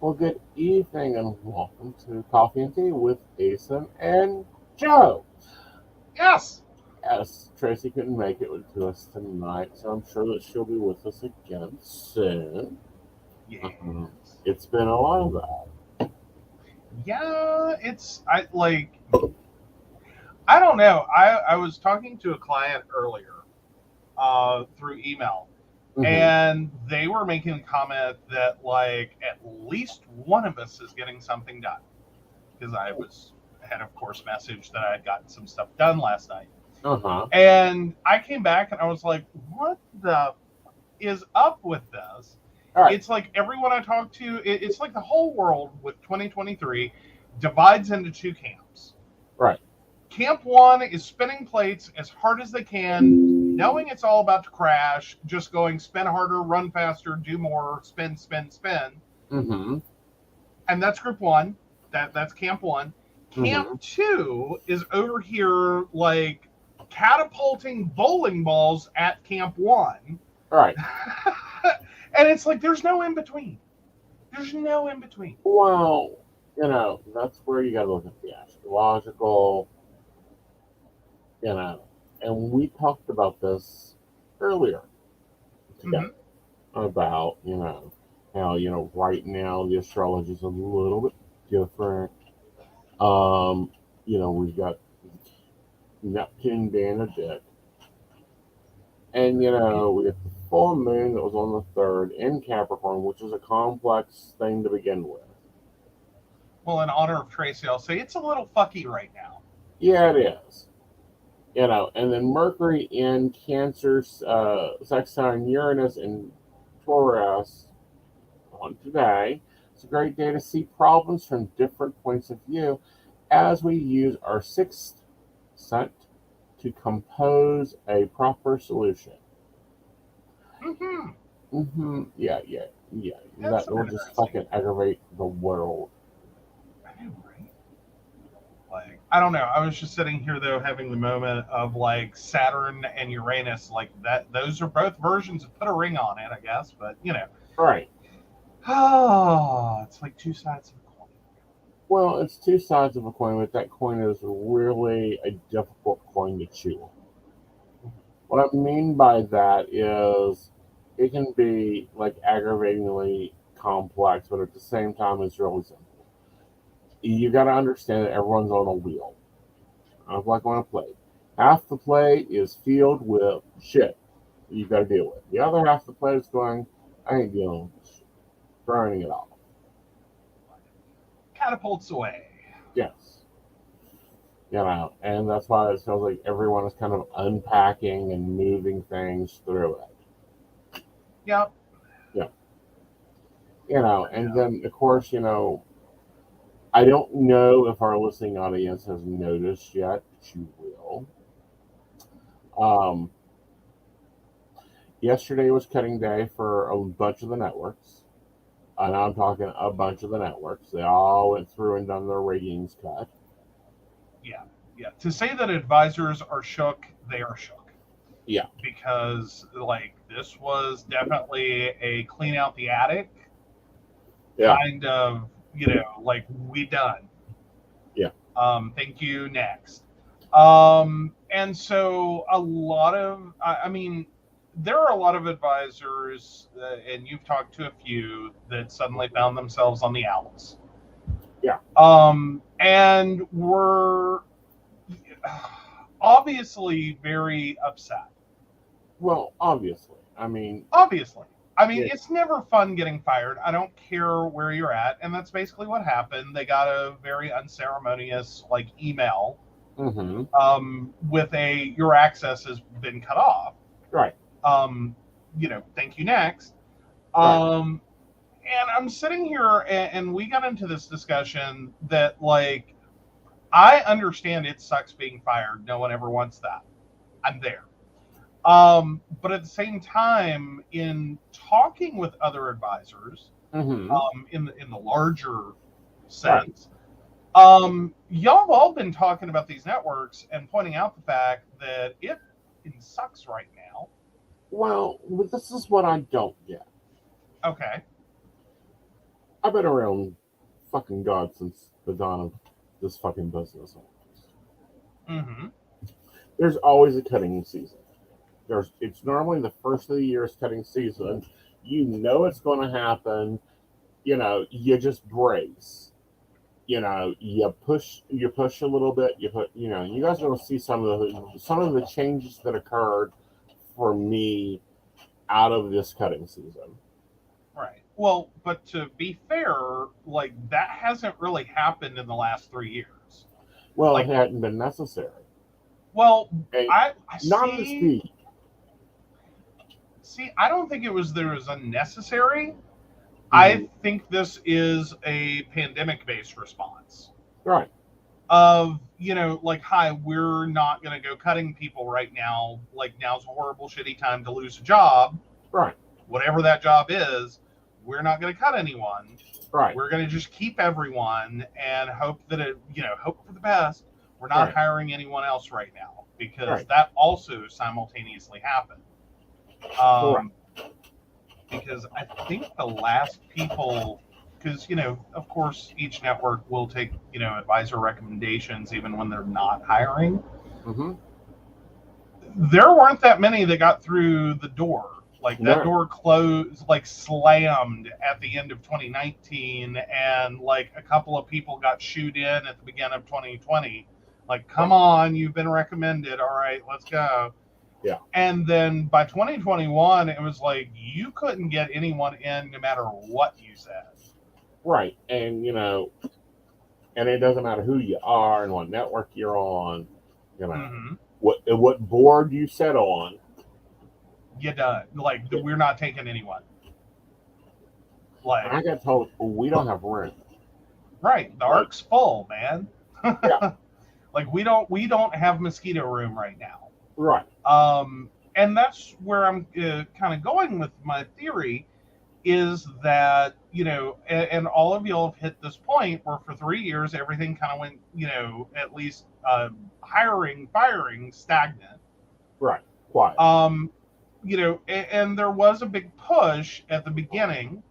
Well, good evening and welcome to Coffee and Tea with Aeson and Joe. Yes. Yes, Tracy couldn't make it to us tonight, so I'm sure that she'll be with us again soon. Uh, Yes. it's been a while. Yeah, I don't know. I was talking to a client earlier through email, Mm-hmm. and they were making a comment that like at least one of us is getting something done because had of course messaged that I had gotten some stuff done last night, Uh-huh. and I came back and I was like, what the is up with this? All right. It's like everyone I talk to, it's like the whole world with 2023 divides into two camps. Right. Camp one is spinning plates as hard as they can, knowing it's all about to crash, just going spin harder, run faster, do more, spin, spin, spin. Mm-hmm. And that's group one. That's camp one. Camp Mm-hmm. two is over here like catapulting bowling balls at camp one. All right. And it's like there's no in between. There's no in between. Well, that's where you gotta look at the astrological, you know, and we talked about this earlier together Mm-hmm. about, how, right now the astrology is a little bit different. We've got Neptune being a dick. And, we got the full moon that was on the 3rd in Capricorn, which is a complex thing to begin with. Well, in honor of Tracy, I'll say it's a little fucky right now. Yeah, it is. And then Mercury in Cancer, sextile Uranus and Taurus on today. It's a great day to see problems from different points of view as we use our sixth sense to compose a proper solution. Mm-hmm. Yeah. That's That some will just interesting. fucking aggravate the world. I know, right? Like, I don't know. I was just sitting here though, having the moment of like Saturn and Uranus, like that. Those are both versions of put a ring on it, I guess. But Right. oh, it's like two sides of a coin. Well, it's two sides of a coin, but that coin is really a difficult coin to chew. What I mean by that is it can be like aggravatingly complex, but at the same time, it's really simple. You got to understand that everyone's on a wheel, like on a plate. Half the plate is filled with shit you got to deal with. The other half of the plate is going, I ain't dealing with this shit, throwing it off. Catapults away. Yes. And that's why it feels like everyone is kind of unpacking and moving things through it. Yep. Yeah. And Yeah. then, of course, I don't know if our listening audience has noticed yet, but you will. Um, Yesterday was cutting day for a bunch of the networks. And I'm talking a bunch of the networks. They all went through and done their ratings cut. Yeah. Yeah. To say that advisors are shook, they are shook Yeah. because like this was definitely a clean out the attic Yeah. kind of, like we done. Yeah. Thank you. Next. And so a lot of, I mean, there are a lot of advisors, and you've talked to a few that suddenly found themselves on the outs. Yeah. And were obviously very upset. Well, obviously. I mean, Obviously. I mean, yeah. it's never fun getting fired. I don't care where you're at. And that's basically what happened. They got a very unceremonious, like, email Mm-hmm. with your access has been cut off. Right. Thank you next. Right. Um, and I'm sitting here and we got into this discussion that, like, I understand it sucks being fired. No one ever wants that. I'm there. But at the same time, in talking with other advisors, Mm-hmm. in the larger Right. sense, y'all have all been talking about these networks and pointing out the fact that it sucks right now. Well, this is what I don't get. Okay. I've been around fucking God since the dawn of this fucking business. Mm-hmm. There's always a cutting season. It's normally the first of the year's cutting season. You know it's going to happen. You just brace. You push a little bit. You guys are going to see some of the changes that occurred for me out of this cutting season. Right. Well, but to be fair, like that hasn't really happened in the last 3 years. Well, it Like, hadn't been necessary. well, And I not at the see. speed. See, I don't think there was unnecessary. Mm-hmm. I think this is a pandemic based response Right. of, like, hi, we're not going to go cutting people right now. Like, now's a horrible, shitty time to lose a job, Right. whatever that job is. We're not going to cut anyone. Right. We're going to just keep everyone and hope that hope for the best. We're not Right. hiring anyone else right now because Right. that also simultaneously happened. Correct. Because I think the last people, because of course each network will take advisor recommendations even when they're not hiring. Mm-hmm. There weren't that many that got through the door. Like that No. door closed, like slammed at the end of 2019, and like a couple of people got shooed in at the beginning of 2020. Like, come on, you've been recommended. All right, let's go. Yeah. And then by 2021, it was like you couldn't get anyone in no matter what you said. Right. And it doesn't matter who you are and what network you're on, Mm-hmm. what board you sit on. You done. Like, we're not taking anyone. Like, And I got told, we don't have room. right, the ark's full, man. Yeah. Like, we don't have mosquito room right now. Right. And that's where I'm kind of going with my theory is that, and all of y'all have hit this point where for 3 years everything kind of went, at least hiring, firing stagnant. Right. Quiet. And there was a big push at the beginning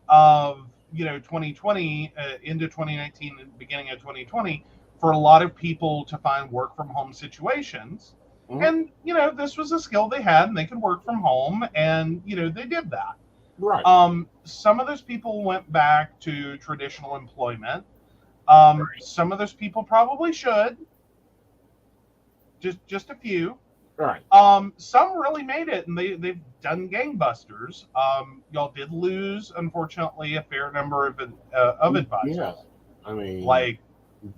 of 2020 into 2019 and beginning of 2020 for a lot of people to find work from home situations. Mm-hmm. And this was a skill they had and they could work from home, and they did that. Right. Some of those people went back to traditional employment. Right. Some of those people probably should, just a few. Right. Some really made it, and they've done gangbusters. Y'all did lose, unfortunately, a fair number of advisors. Yeah. I mean, like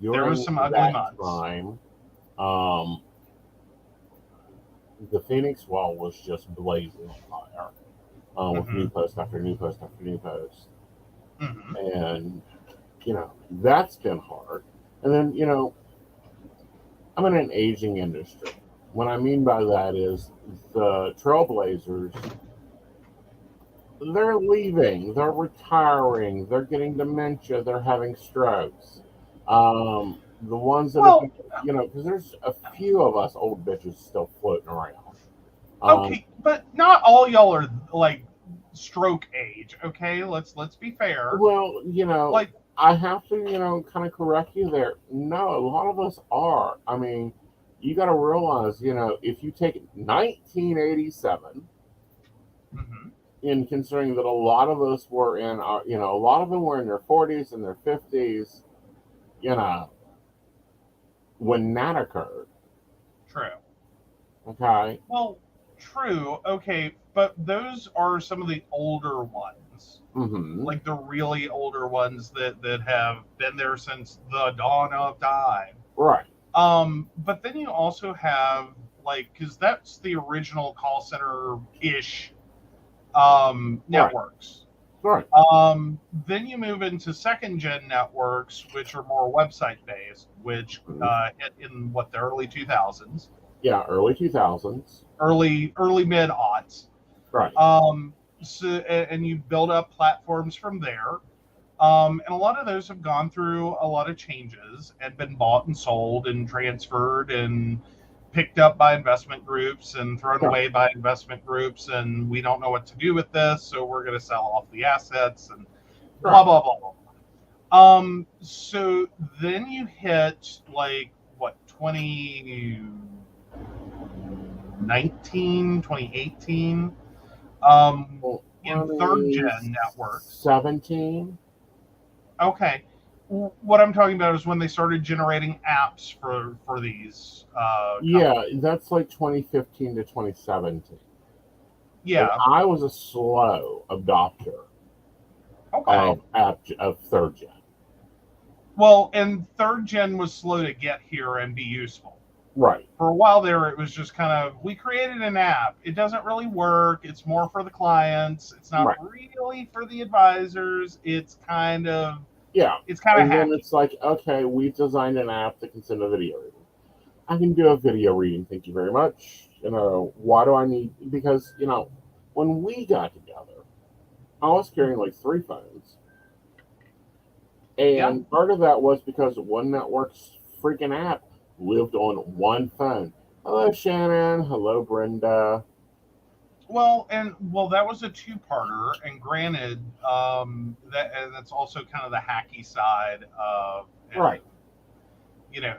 there was some ugly months. Time, the Phoenix Wall was just blazing on fire with Mm-hmm. new post after new post after new post. Mm-hmm. And, that's been hard. And then, I'm in an aging industry. What I mean by that is the trailblazers, they're leaving, they're retiring, they're getting dementia, they're having strokes. The ones that, because there's a few of us old bitches still floating around. Okay, but not all y'all are like stroke age. Okay, let's be fair. Well, like I have to, kind of correct you there. No, a lot of us are. I mean, you got to realize, if you take 1987, mm-hmm. in considering that a lot of us were in our, a lot of them were in their 40s and their 50s, when that occurred. True. Okay. Well, true. Okay, but those are some of the older ones. Mm-hmm. Like the really older ones that have been there since the dawn of time. Right. But then you also have because that's the original call center ish networks. Right. Then you move into second gen networks, which are more website based, which hit in the early 2000s. Yeah, early 2000s. Early mid aughts. Right. So, and you build up platforms from there. And a lot of those have gone through a lot of changes and been bought and sold and transferred and picked up by investment groups and thrown away by investment groups. And we don't know what to do with this, so we're going to sell off the assets. And blah Right. blah blah blah. So then you hit like what 2019, 2018, Well, in third gen networks. 2017. Okay. What I'm talking about is when they started generating apps for these Yeah, companies. that's like 2015 to 2017. And Yeah. I was a slow adopter Okay. of third gen. Well, and third gen was slow to get here and be useful. Right. For a while there, it was just kind of, we created an app. It doesn't really work. It's more for the clients. It's not Right. really for the advisors. Yeah. It's kind of And then hacky. it's like, okay, we've designed an app that can send a video reading. I can do a video reading. Thank you very much. Why do I need? Because, when we got together, I was carrying like three phones. Yeah. And part of that was because One Network's freaking app lived on one phone. Hello, Shannon. Hello, Brenda. Well, that was a two-parter, and granted, that's also kind of the hacky side of, Right.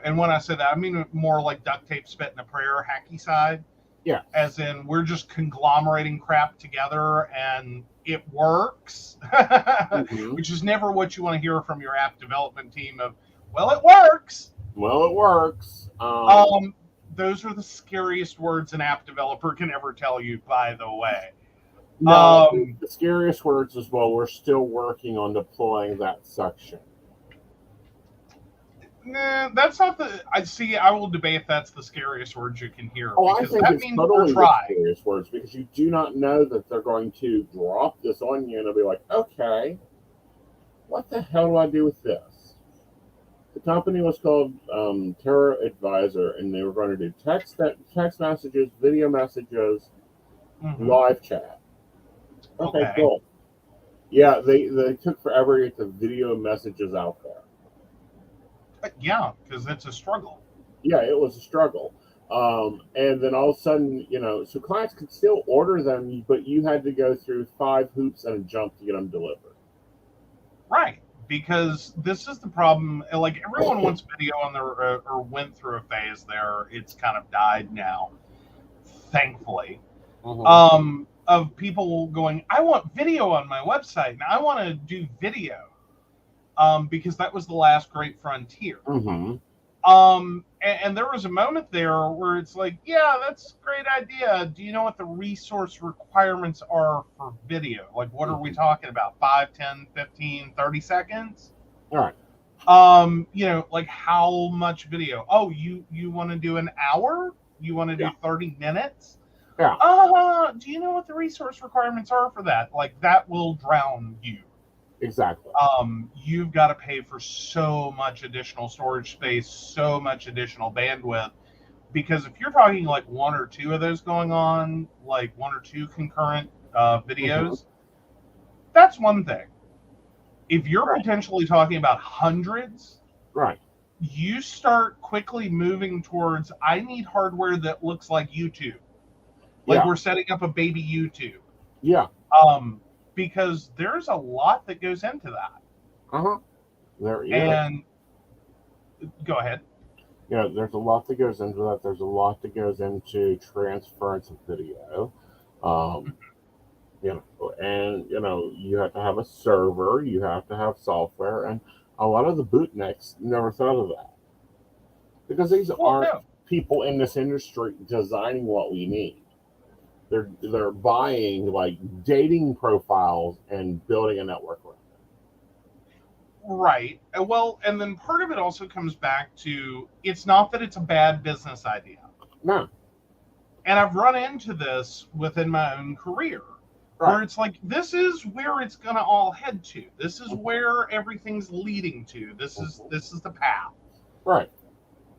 and when I say that, I mean more like duct tape, spit, and a prayer hacky side, Yes. as in we're just conglomerating crap together and it works, Hmm. which is never what you want to hear from your app development team of, well, it works. Well, it works. Um, those are the scariest words an app developer can ever tell you, by the way. No, Um, the scariest words as well. We're still working on deploying that section. Nah, that's not the. I see. I will debate if that's the scariest words you can hear, Oh, I because think that it's means we're totally the trying. scariest words because you do not know that they're going to drop this on you and they'll be like, okay, what the hell do I do with this? The company was called Terra Advisor, and they were going to do text messages, video messages, Hmm. live chat. Okay, Okay. cool. Yeah, they took forever to get the video messages out there. Yeah, because it's a struggle. Yeah, it was a struggle. And then all of a sudden, so clients could still order them, but you had to go through five hoops and a jump to get them delivered. Right. Because this is the problem. Like, everyone wants video on their, or went through a phase there. It's kind of died now, thankfully. Mm-hmm. Of people going, I want video on my website, and I want to do video. Because that was the last great frontier. Mm-hmm. And there was a moment there where it's like, yeah, that's a great idea. Do you know what the resource requirements are for video? Like, what are we Mm-hmm. talking about? 5, 10, 15, 30 seconds? All right. Like, how much video? Oh, you want to do an hour? You want to do Yeah. 30 minutes? Yeah. Do you know what the resource requirements are for that? Like, that will drown you. Exactly. You've got to pay for so much additional storage space, so much additional bandwidth. Because if you're talking like one or two of those going on, like one or two concurrent Mm-hmm. videos, that's one thing. If you're Right. potentially talking about hundreds, Right. you start quickly moving towards, I need hardware that looks like YouTube. Like, Yeah. we're setting up a baby YouTube. Yeah. Um, because there's a lot that goes into that. Uh-huh. There is. And go ahead. There's a lot that goes into that. There's a lot that goes into transference of video. Um, and you have to have a server, you have to have software, and a lot of the bootnicks never thought of that because these Well, aren't no, people in this industry designing what we need. They're buying like dating profiles and building a network around right. Well, and then part of it also comes back to, it's not that it's a bad business idea. it. No, And I've run into this within my own career right. where it's like, this is where it's going to all head to. This is where everything's leading to. This is the path. Right.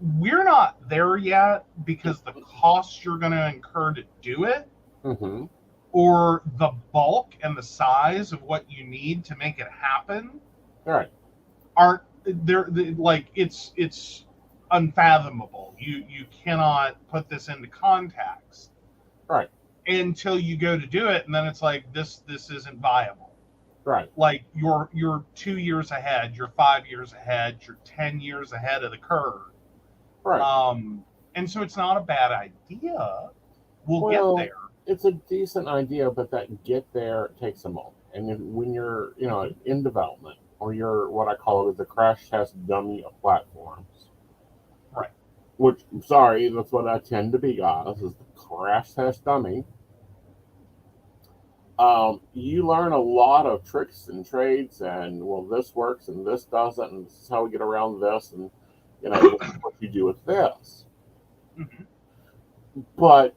We're not there yet because the costs you're going to incur to do it, Mm-hmm. or the bulk and the size of what you need to make it happen, Right. aren't there. Like, it's unfathomable. You cannot put this into context Right. until you go to do it, and then it's like, this isn't viable. Right. Like you're 2 years ahead, you're 5 years ahead, you're 10 years ahead of the curve. Right. And so it's not a bad idea. We'll get Well, there. it's a decent idea, but that get there takes a moment. And when you're, in development, or you're what I call it the crash test dummy of platforms, Right. which, sorry, that's what I tend to be, guys, is the crash test dummy. You learn a lot of tricks and trades, and well, this works and this doesn't, and this is how we get around this, and this is what you do with this. Mhm. But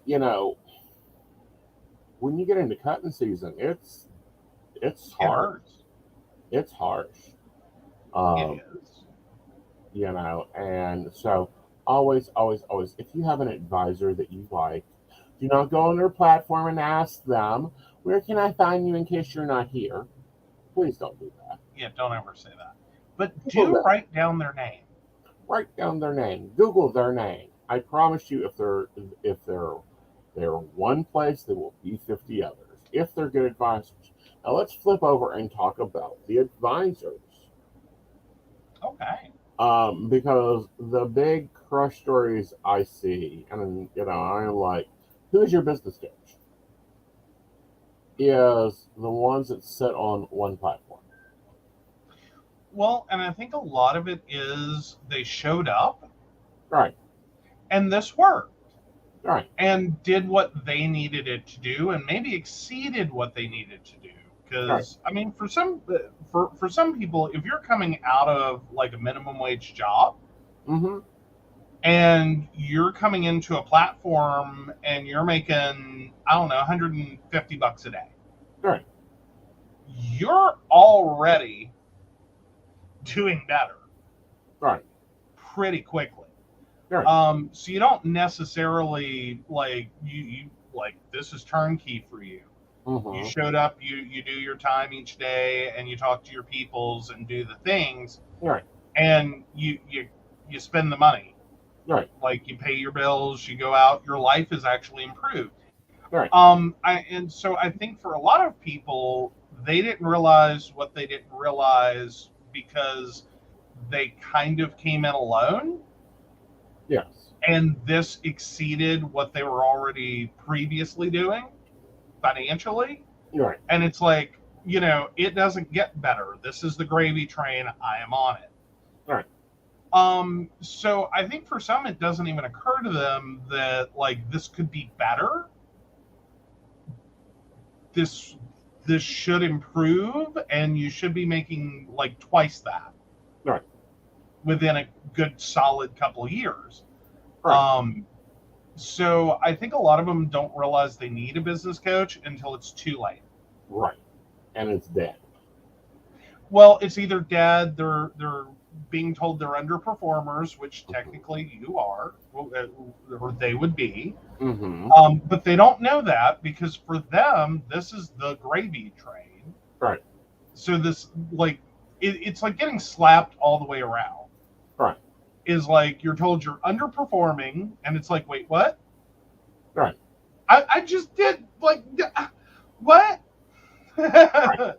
when you get into cutting season, it's It hard. hurts. It's harsh. It Um, is. and so always, always, always, if you have an advisor that you like, do not go on their platform and ask them, where can I find you in case you're not here? Please don't do that. Yeah, don't ever say that. But People do that write down their name. write down their name, Google their name. I promise you, if they're one place, there will be 50 others. If they're good advisors. Now let's flip over and talk about the advisors. Okay. Because the big crush stories I see, and I'm like, who is your business coach? Is the ones that sit on one platform. Well, and I think a lot of it is they showed up Right, and this worked right, and did what they needed it to do and maybe exceeded what they needed to do. right. Because I mean, for some people, if you're coming out of like a minimum wage job Mm-hmm. and you're coming into a platform and you're making, I don't know, $150 a day, Right, you're already doing better right, pretty quickly. right. So you don't necessarily like you like this is turnkey for you. You Mm-hmm. showed up, you do your time each day, and you talk to your peoples and do the things, Right, and you spend the money. right, Like you pay your bills, you go out, your life is actually improved. right, And so I think for a lot of people, they didn't realize what they didn't realize because they kind of came in alone, yes, and this exceeded what they were already previously doing financially. right, And it's like, it doesn't get better. This is the gravy train. I am on it. right, So I think for some, it doesn't even occur to them that like this could be better. This this should improve, and you should be making like twice that right, within a good solid couple of years. right, Um, so I think a lot of them don't realize they need a business coach until it's too late. right. And it's dead. Well, it's either dead, they're being told they're underperformers, which Mm-hmm. technically you are, or they would be. Mm-hmm. But they don't know that because for them, this is the gravy train. Right, So this like it's like getting slapped all the way around. right, Is like you're told you're underperforming, and it's like, wait, what? right, I just did like what? right,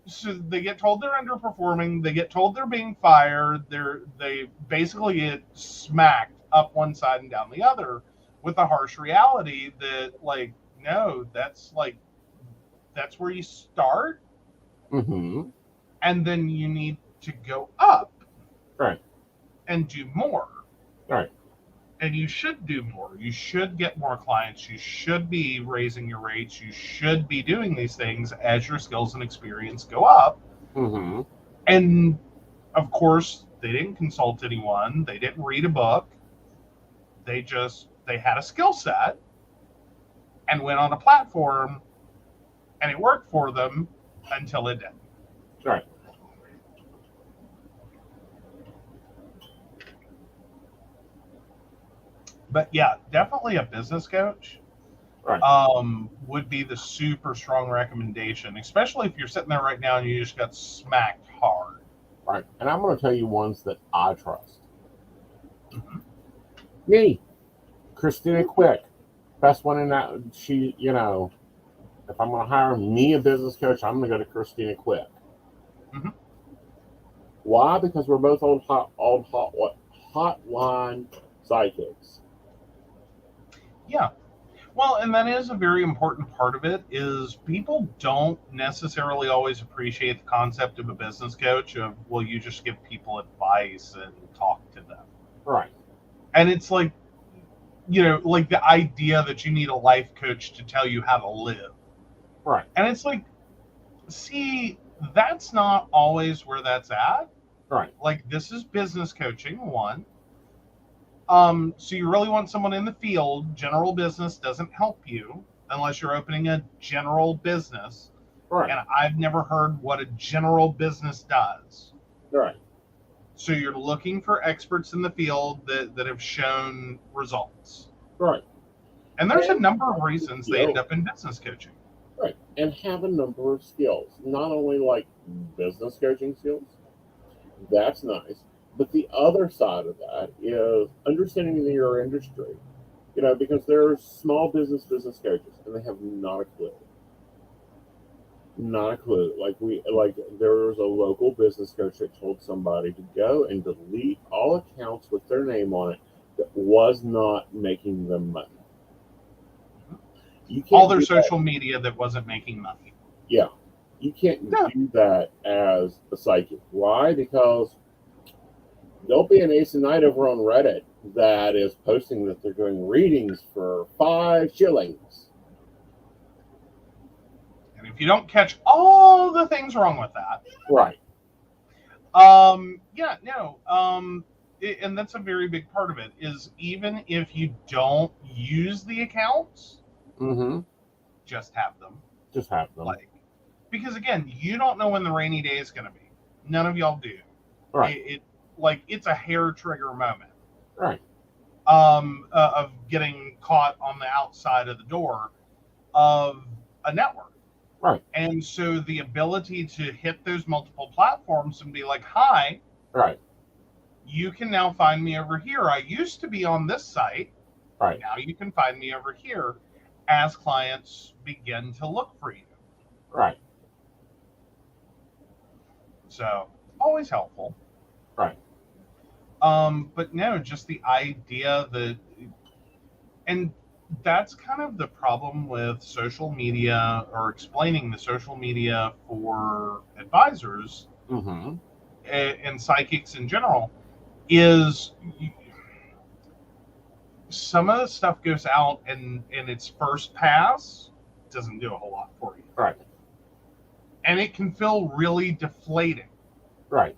So they get told they're underperforming, they get told they're being fired, they basically get smacked up one side and down the other with a harsh reality that like, no, that's where you start, mm-hmm. and then you need to go up Right, and do more. right, And you should do more. You should get more clients. You should be raising your rates. You should be doing these things as your skills and experience go up. mm-hmm. And of course, they didn't consult anyone. They didn't read a book. They had a skill set and went on a platform, and it worked for them until it didn't. Right, But yeah, definitely a business coach right, would be the super strong recommendation, especially if you're sitting there right now and you just got smacked hard. right. And I'm going to tell you ones that I trust. Mhm. Me, Christina Quick, best one in that. She, If I'm going to hire me a business coach, I'm going to go to Christina Quick. Mm-hmm. Why? Because we're both hotline psychics. Yeah. Well, and that is a very important part of it is people don't necessarily always appreciate the concept of a business coach of, well, you just give people advice and talk to them. Right. And it's like, like the idea that you need a life coach to tell you how to live. Right. And it's like, see, that's not always where that's at. Right. Like, this is business coaching, one. So you really want someone in the field. General business doesn't help you unless you're opening a general business. Right. And I've never heard what a general business does. Right. So you're looking for experts in the field that have shown results. Right. And there's a number of reasons they end up in business coaching. Right. And have a number of skills. Not only like business coaching skills. That's nice. But the other side of that is understanding your industry. Because there's small business coaches and they have not a clue. Not a clue. Like there was a local business coach that told somebody to go and delete all accounts with their name on it that was not making them money. All their social media that wasn't making money. Yeah. You can't do that as a psychic. Why? Because there'll be an Aeson over on Reddit that is posting that they're doing readings for 5 shillings. And if you don't catch all the things wrong with that. Right. Yeah, no. And that's a very big part of it is even if you don't use the accounts, just have them. Just have them. Because again, you don't know when the rainy day is going to be. None of y'all do. Right. It's a hair trigger moment. Right. Of getting caught on the outside of the door of a network. Right. And so the ability to hit those multiple platforms and be like, hi. Right. You can now find me over here. I used to be on this site. Right. Now you can find me over here as clients begin to look for you. Right. So, always helpful. Right. But no, just the idea that, and that's kind of the problem with social media or explaining the social media for advisors and psychics in general is some of the stuff goes out and in its first pass doesn't do a whole lot for you. Right. And it can feel really deflating. Right.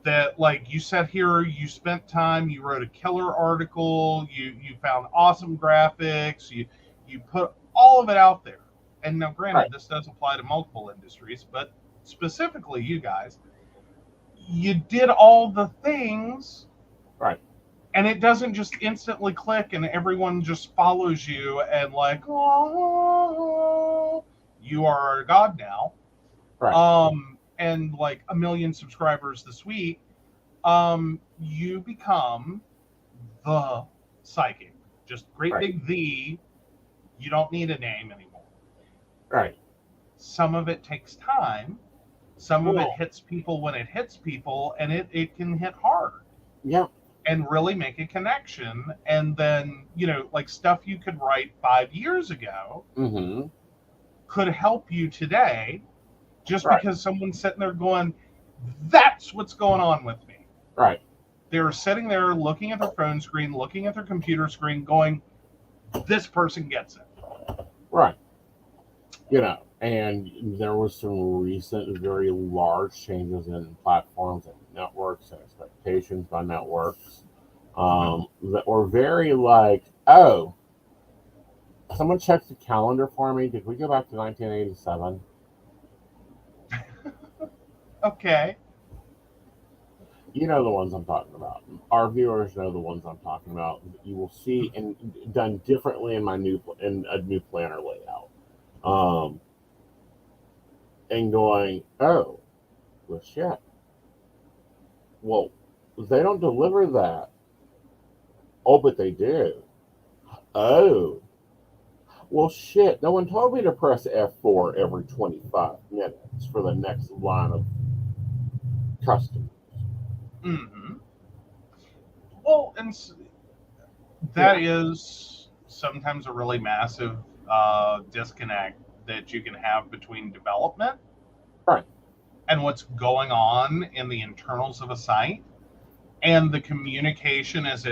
That like you sat here, you spent time, you wrote a killer article, you found awesome graphics, you put all of it out there. And now granted, this does apply to multiple industries, but specifically you guys, you did all the things. Right. And it doesn't just instantly click and everyone just follows you and like, oh, you are a god now. Right. And like 1 million subscribers this week, you become the psychic. Just great big the. You don't need a name anymore. Right. Some of it takes time. Some of it hits people when it hits people, and it can hit hard. Yeah. And really make a connection. And then, like stuff you could write 5 years ago could help you today. Just because someone's sitting there going, that's what's going on with me. Right. They're sitting there looking at their phone screen, looking at their computer screen, going, this person gets it. Right. And there was some recent, very large changes in platforms and networks and expectations by networks that were very like, oh, someone checked the calendar for me. Did we go back to 1987? Okay. You know the ones I'm talking about. Our viewers know the ones I'm talking about. You will see and done differently in a new planner layout. And going, oh, well, shit. Well, they don't deliver that. Oh, but they do. Oh. Well, shit, no one told me to press F4 every 25 minutes for the next line of customers. Hmm. Well, and Yeah, that is sometimes a really massive disconnect that you can have between development right. and what's going on in the internals of a site and the communication as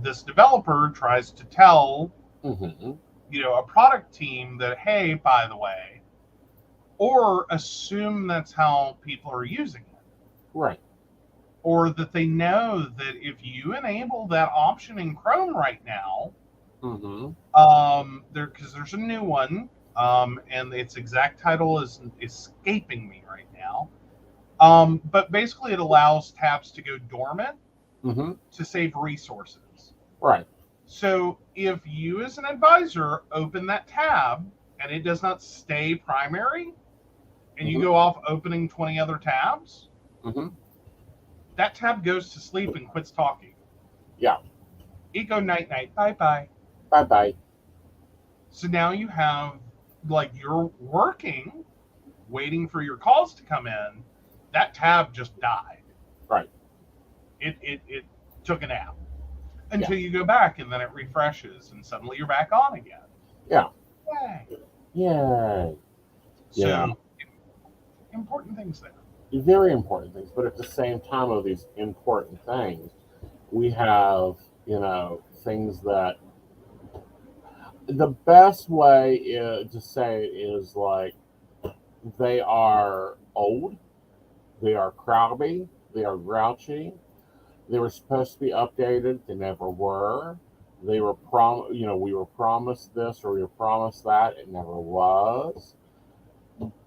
this developer tries to tell Mm-hmm. a product team that, hey, by the way, or assume that's how people are using it, Right. or that they know that if you enable that option in Chrome right now, Mm-hmm. because there's a new one, and its exact title is escaping me right now. But basically, it allows tabs to go dormant Mm-hmm. to save resources. Right. So if you, as an advisor, open that tab and it does not stay primary, and you Mm-hmm. go off opening 20 other tabs, Mm-hmm. that tab goes to sleep and quits talking. Yeah. It go night night, bye bye. Bye bye. So now you have, like, you're working, waiting for your calls to come in. That tab just died. Right. It took a nap Yeah. until you go back, and then it refreshes, and suddenly you're back on again. Yeah. Yay. Yay. You know, So important things there. very important things, but at the same time of these important things, we have, things that the best way to say it is like they are old, they are crabby, they are grouchy, they were supposed to be updated, they never were. They were we were promised this or we were promised that, it never was.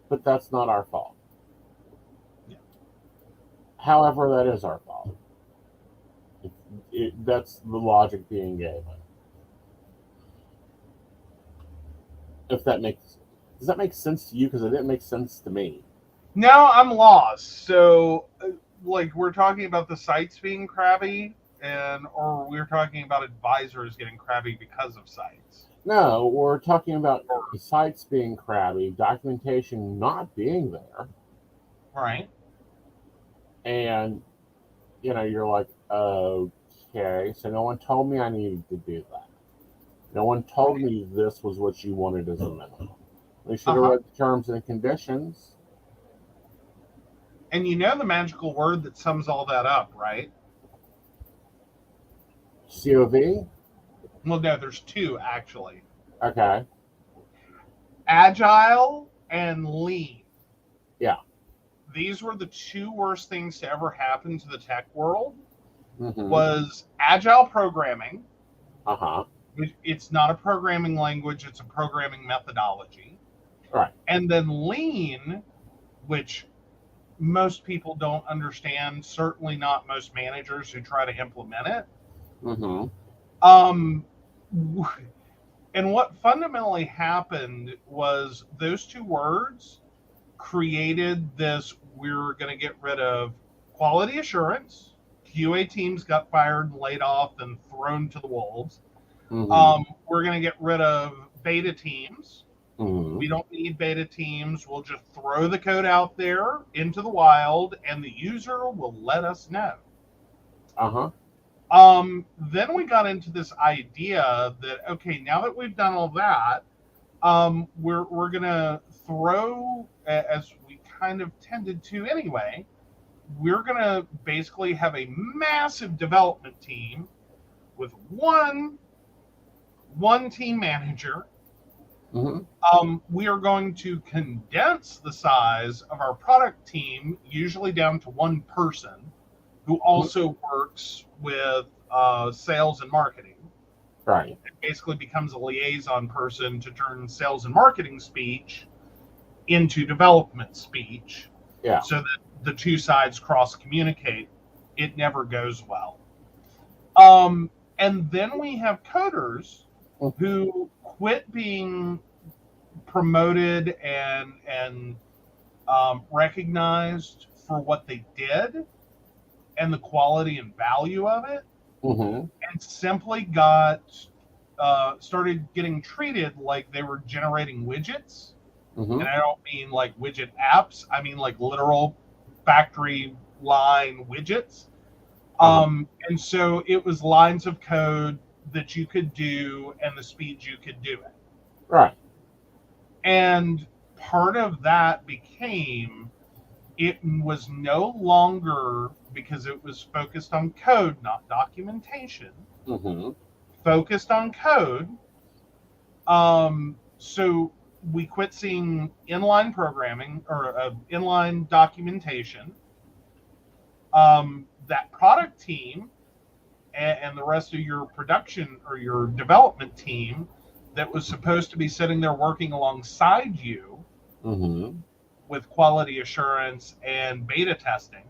But that's not our fault. Yeah. However, that is our fault. That's the logic being given. If that makes Does that make sense to you? Because it didn't make sense to me. Now I'm lost. So, like, we're talking about the sites being crabby, or we're talking about advisors getting crabby because of sites. No, we're talking about sites being crabby, documentation not being there, Right. and you're like, okay, so no one told me I needed to do that. No one told Right. me this was what you wanted as a minimum. They should Uh have huh. read the terms and conditions. And you know the magical word that sums all that up, right? COV? Well, no, there's two actually: Okay. agile and lean. Yeah. These were the two worst things to ever happen to the tech world. Mm-hmm. Was agile programming. Uh-huh. It's not a programming language; it's a programming methodology. Right. And then lean, which most people don't understand, certainly not most managers who try to implement it. Mm-hmm. Um, and what fundamentally happened was those two words created this: we're going to get rid of quality assurance. QA teams got fired and laid off and thrown to the wolves. Mm-hmm. We're going to get rid of beta teams. Mm-hmm. We don't need beta teams. We'll just throw the code out there into the wild, and the user will let us know. Uh-huh. Then we got into this idea that, okay, now that we've done all that, we're gonna throw, as we kind of tended to anyway, we're gonna basically have a massive development team with one team manager. Mm-hmm. We are going to condense the size of our product team, usually down to one person, who also works with sales and marketing. Right. It basically becomes a liaison person to turn sales and marketing speech into development speech Yeah. so that the two sides cross communicate. It never goes well. Um, and then we have coders who quit being promoted and recognized for what they did and the quality and value of it, Mm-hmm. and simply got started getting treated like they were generating widgets. Mm-hmm. And I don't mean like widget apps, I mean like literal factory line widgets. Uh-huh. And so it was lines of code that you could do and the speeds you could do it. Right. And part of that became it was no longer because it was focused on code, not documentation, Mm-hmm. focused on code. So we quit seeing inline programming or inline documentation. That product team and the rest of your production or your development team that was supposed to be sitting there working alongside you Mm-hmm. with quality assurance and beta testing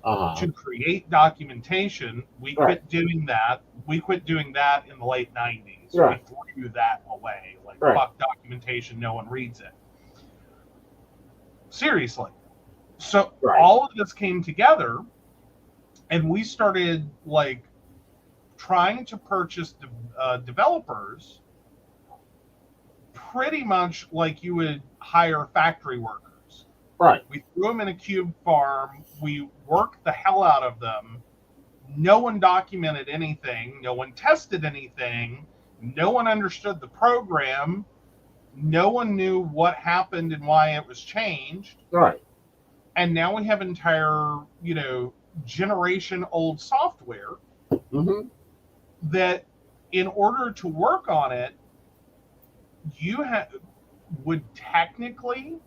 Uh-huh. to create documentation, we Right. quit doing that. We quit doing that in the late 90s. We Right. threw that away. Like, Right. fuck documentation, no one reads it. Seriously. So Right. all of this came together, and we started, like, trying to purchase developers pretty much like you would hire factory workers. Right. We threw them in a cube farm. We worked the hell out of them. No one documented anything. No one tested anything. No one understood the program. No one knew what happened and why it was changed. Right. And now we have entire, generation old software Mm-hmm. that in order to work on it, you would technically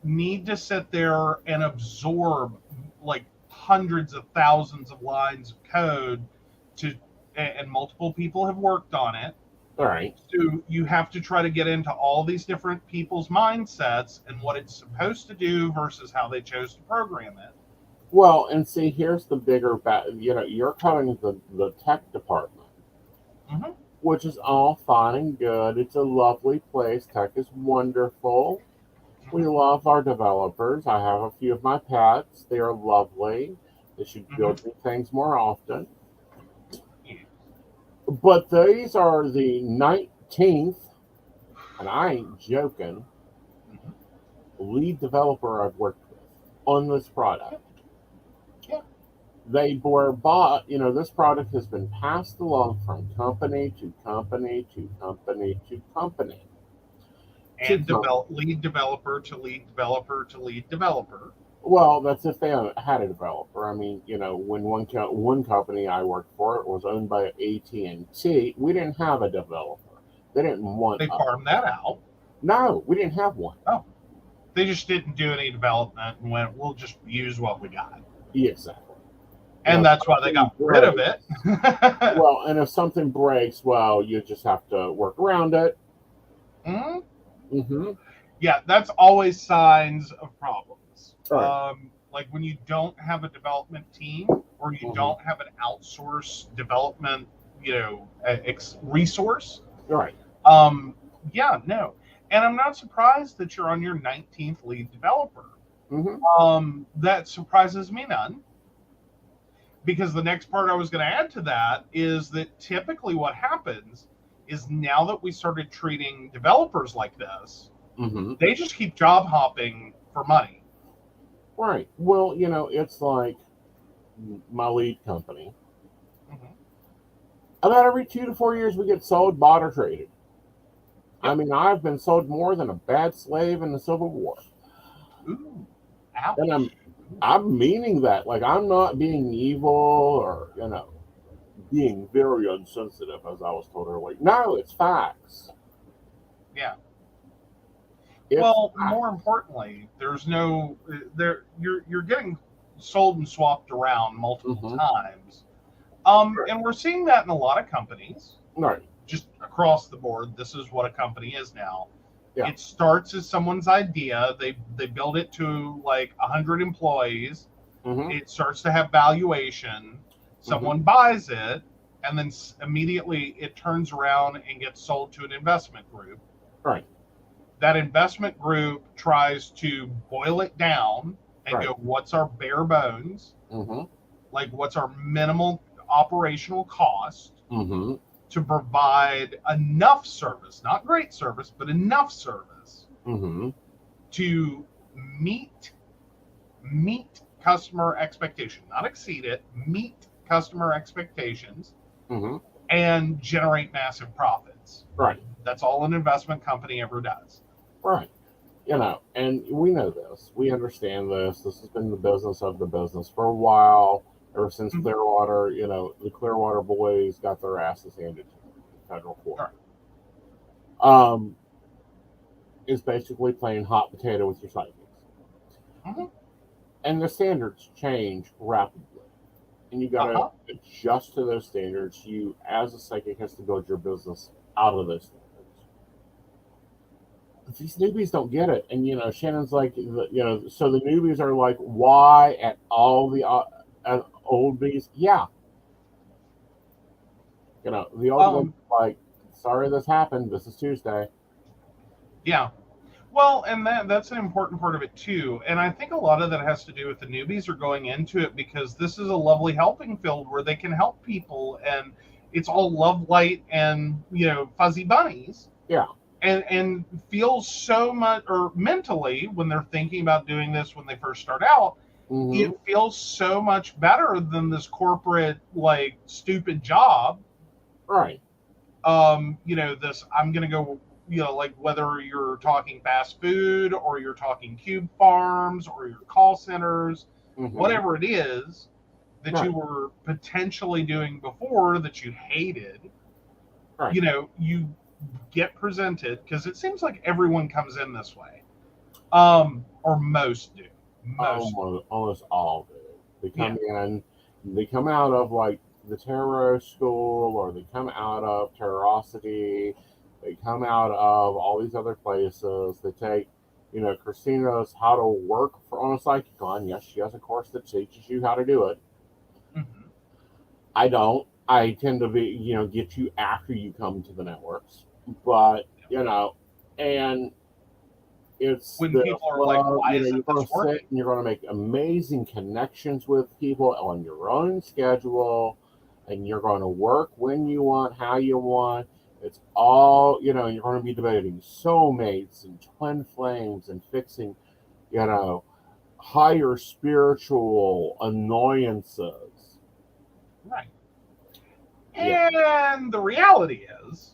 need to sit there and absorb like hundreds of thousands of lines of code and multiple people have worked on it. All right. So you have to try to get into all these different people's mindsets and what it's supposed to do versus how they chose to program it. Well, and see, here's the bigger you're covering the tech department, Mm-hmm. which is all fine and good. It's a lovely place. Tech is wonderful. We love our developers. I have a few of my pets. They are lovely. They should build me things more often. Yeah. But these are the 19th, and I ain't joking, lead developer I've worked with on this product. Yeah. They were bought, this product has been passed along from company to company to company to company. And lead developer to lead developer to lead developer. Well, that's if they had a developer. I mean, when one company I worked for, it was owned by AT&T. We didn't have a developer. They didn't want. They farmed that out. No, we didn't have one. Oh, they just didn't do any development and went, we'll just use what we got. Exactly. And that's why they got rid of it. Well, and if something breaks, well, you just have to work around it. Mm-hmm. Mm-hmm. Yeah, that's always signs of problems. Right. Like when you don't have a development team or you don't have an outsourced development, resource. Right. Yeah, no. And I'm not surprised that you're on your 19th lead developer. Mm-hmm. That surprises me none. Because the next part I was going to add to that is that typically what happens is now that we started treating developers like this, they just keep job hopping for money. Right. Well, it's like my lead company. About every 2 to 4 years, we get sold, bought, or traded. Yep. I mean, I've been sold more than a bad slave in the Civil War. Ooh, ouch. And I'm meaning that. Like, I'm not being evil or, being very insensitive, as I was told earlier. No, it's facts. Yeah. It's well, facts. More importantly, you're getting sold and swapped around multiple times. And we're seeing that in a lot of companies. Right. Just across the board, this is what a company is now. Yeah. It starts as someone's idea. They build it to like 100 employees. It starts to have valuation. Someone buys it, and then immediately it turns around and gets sold to an investment group. Right. That investment group tries to boil it down and go, what's our bare bones? Like, what's our minimal operational cost to provide enough service, not great service, but enough service to meet customer expectation, not exceed it, meet customer expectations, and generate massive profits. Right. That's all an investment company ever does. Right. And we know this. We understand this. This has been the business of the business for a while, ever since Clearwater, the Clearwater boys got their asses handed to them in federal court. Right. Is basically playing hot potato with your psychics. And the standards change rapidly. And you got to adjust to those standards. You, as a psychic, has to build your business out of those standards. These newbies don't get it. And, Shannon's like, so the newbies are like, why at all the oldies? Yeah. The old ones like, sorry this happened. This is Tuesday. Yeah. Well, and that's an important part of it, too. And I think a lot of that has to do with the newbies are going into it because this is a lovely helping field where they can help people. And it's all love, light, and, fuzzy bunnies. Yeah. And feels so much, or mentally, when they're thinking about doing this when they first start out, it feels so much better than this corporate, like, stupid job. Right. This, I'm going to go, like whether you're talking fast food or you're talking cube farms or your call centers, whatever it is that you were potentially doing before that you hated, you get presented, because it seems like everyone comes in this way, or most do. Almost all do. They come in, they come out of like the tarot school, or they come out of Terrorosity, they come out of all these other places. They take, Christina's how to work on a psychic line. Yes, she has a course that teaches you how to do it. I don't. I tend to be, get you after you come to the networks. But, and it's when people are like, why isn't you're going this working? sit and you're going to make amazing connections with people on your own schedule, and you're going to work when you want, how you want. It's all, you're going to be debating soulmates and twin flames and fixing, higher spiritual annoyances. Right. And the reality is,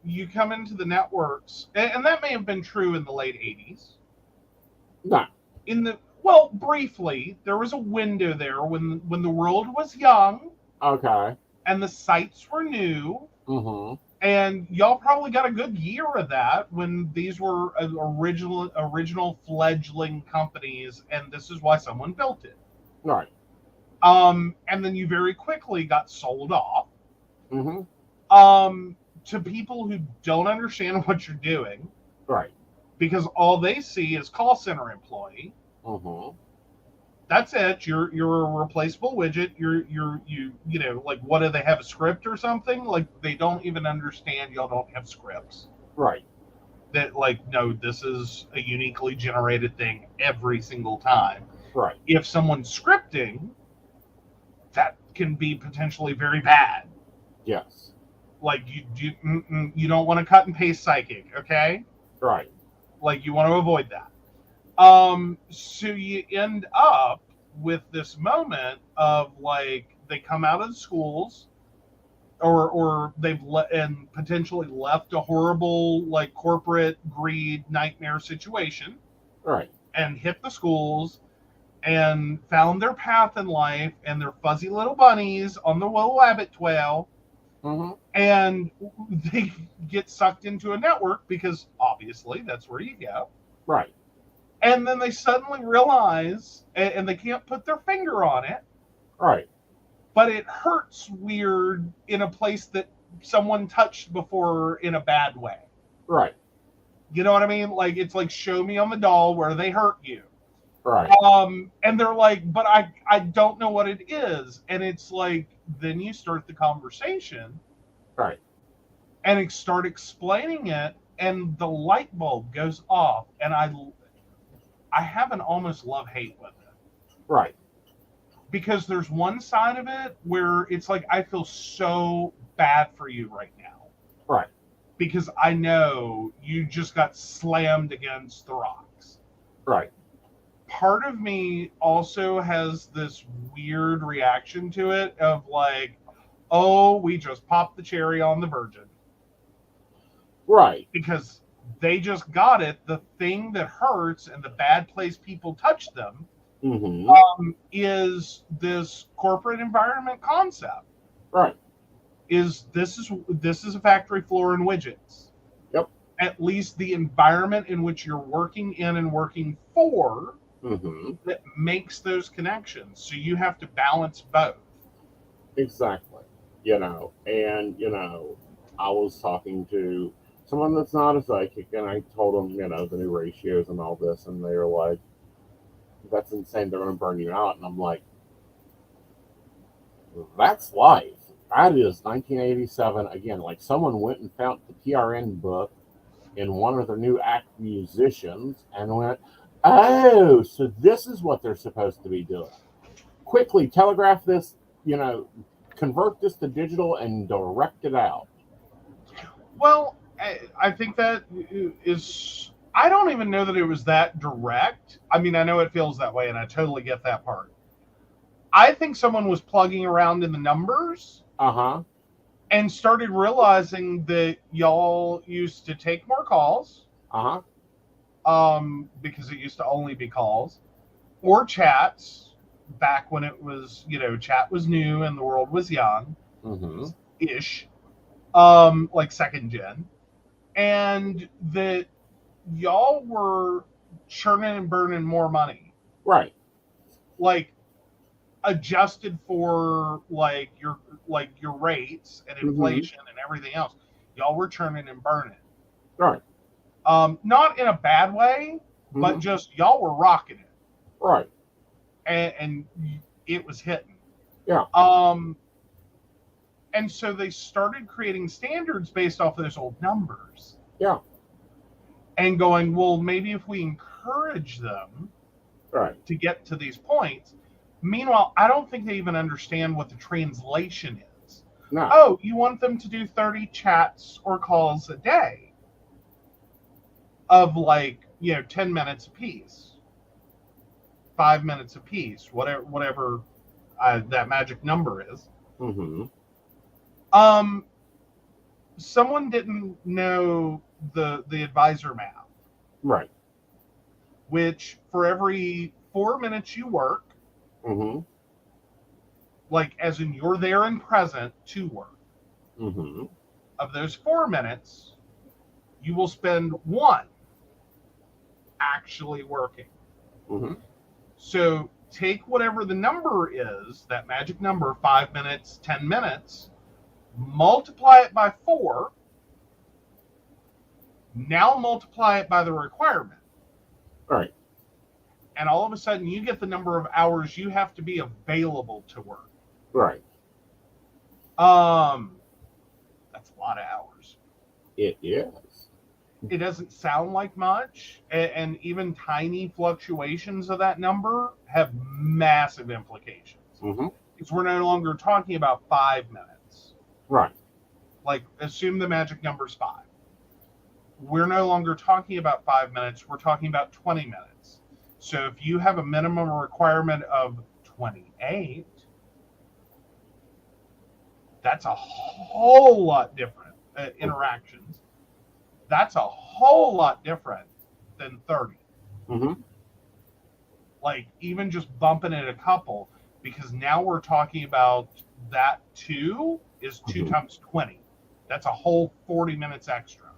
you come into the networks, and that may have been true in the late 80s. No. Briefly, there was a window there when the world was young. Okay. And the sites were new. And y'all probably got a good year of that when these were original fledgling companies, and this is why someone built it. Right. And then you very quickly got sold off. To people who don't understand what you're doing. Right. Because all they see is call center employee. That's it. You're a replaceable widget. You like, what, do they have a script or something? Like, they don't even understand y'all don't have scripts. Right. That, like, no, this is a uniquely generated thing every single time. Right. If someone's scripting, that can be potentially very bad. Yes. Like, you don't want to cut and paste psychic, okay? Right. Like, you want to avoid that. So you end up with this moment of, like, they come out of the schools, or they've and potentially left a horrible, like, corporate greed nightmare situation, right, and hit the schools and found their path in life and their fuzzy little bunnies on the Willow Abbott trail. And they get sucked into a network because obviously that's where you go. Right. And then they suddenly realize, and they can't put their finger on it. Right. But it hurts weird in a place that someone touched before in a bad way. Right. You know what I mean? Like, it's like, show me on the doll where they hurt you. Right. And they're like, but I don't know what it is. And it's like, then you start the conversation. Right. And start explaining it, and the light bulb goes off. And I have an almost love-hate with it. Right. because there's one side of it where it's like, I feel so bad for you right now. Right. Because I know you just got slammed against the rocks. Right. Part of me also has this weird reaction to it of like, oh, we just popped the cherry on the virgin. Right. Because they just got it. The thing that hurts and the bad place people touch them is this corporate environment concept. Right. This is a factory floor and widgets. Yep. At least the environment in which you're working in and working for that makes those connections. So you have to balance both. Exactly. And I was talking to someone that's not a psychic, and I told them, the new ratios and all this, and they were like, "That's insane. They're going to burn you out." And I'm like, "That's life. That is 1987 again. Like someone went and found the PRN book in one of their new act musicians and went, oh, so this is what they're supposed to be doing. Quickly telegraph this, convert this to digital and direct it out." Well, I think that is, I don't even know that it was that direct. I mean, I know it feels that way, and I totally get that part. I think someone was plugging around in the numbers and started realizing that y'all used to take more calls because it used to only be calls or chats back when it was, chat was new and the world was young ish, like second gen, and that y'all were churning and burning more money, right? Like adjusted for like your rates and inflation and everything else. Y'all were churning and burning, right? Not in a bad way, but just y'all were rocking it, right? And it was hitting. Yeah. And so they started creating standards based off of those old numbers. Yeah. And going, well, maybe if we encourage them to get to these points. Meanwhile, I don't think they even understand what the translation is. No. Oh, you want them to do 30 chats or calls a day of 10 minutes apiece, 5 minutes apiece, whatever that magic number is. Someone didn't know the advisor math. Right. Which for every 4 minutes you work, like as in you're there and present to work, of those 4 minutes, you will spend 1 actually working. So take whatever the number is, that magic number, 5 minutes, 10 minutes, multiply it by 4, now multiply it by the requirement. Right. And all of a sudden you get the number of hours you have to be available to work. Right. That's a lot of hours. It is. It doesn't sound like much, and even tiny fluctuations of that number have massive implications. Because we're no longer talking about 5 minutes. Right. Like, assume the magic number is 5. We're no longer talking about 5 minutes. We're talking about 20 minutes. So if you have a minimum requirement of 28, that's a whole lot different interactions. That's a whole lot different than 30. Like, even just bumping it a couple, because now we're talking about that 2 is 2 times 20. That's a whole 40 minutes extra.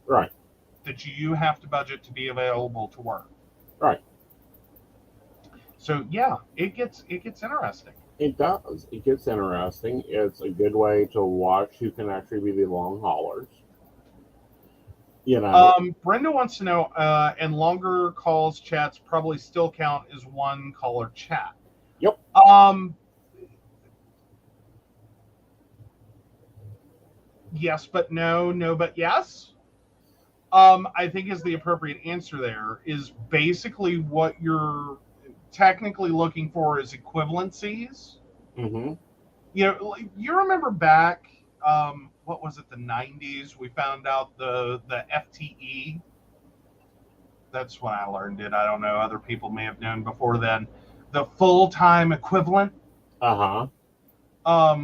Right. That you have to budget to be available to work. Right. So yeah, it gets interesting. It does. It gets interesting. It's a good way to watch who can actually be the long haulers. Brenda wants to know, and longer calls, chats probably still count as 1 caller chat. Yep. Yes, but no, but yes. I think is the appropriate answer there, is basically what you're technically looking for is equivalencies. Mm-hmm. You remember back, what was it, the 90s? We found out the FTE. That's when I learned it. I don't know. Other people may have known before then. The full-time equivalent. Uh-huh.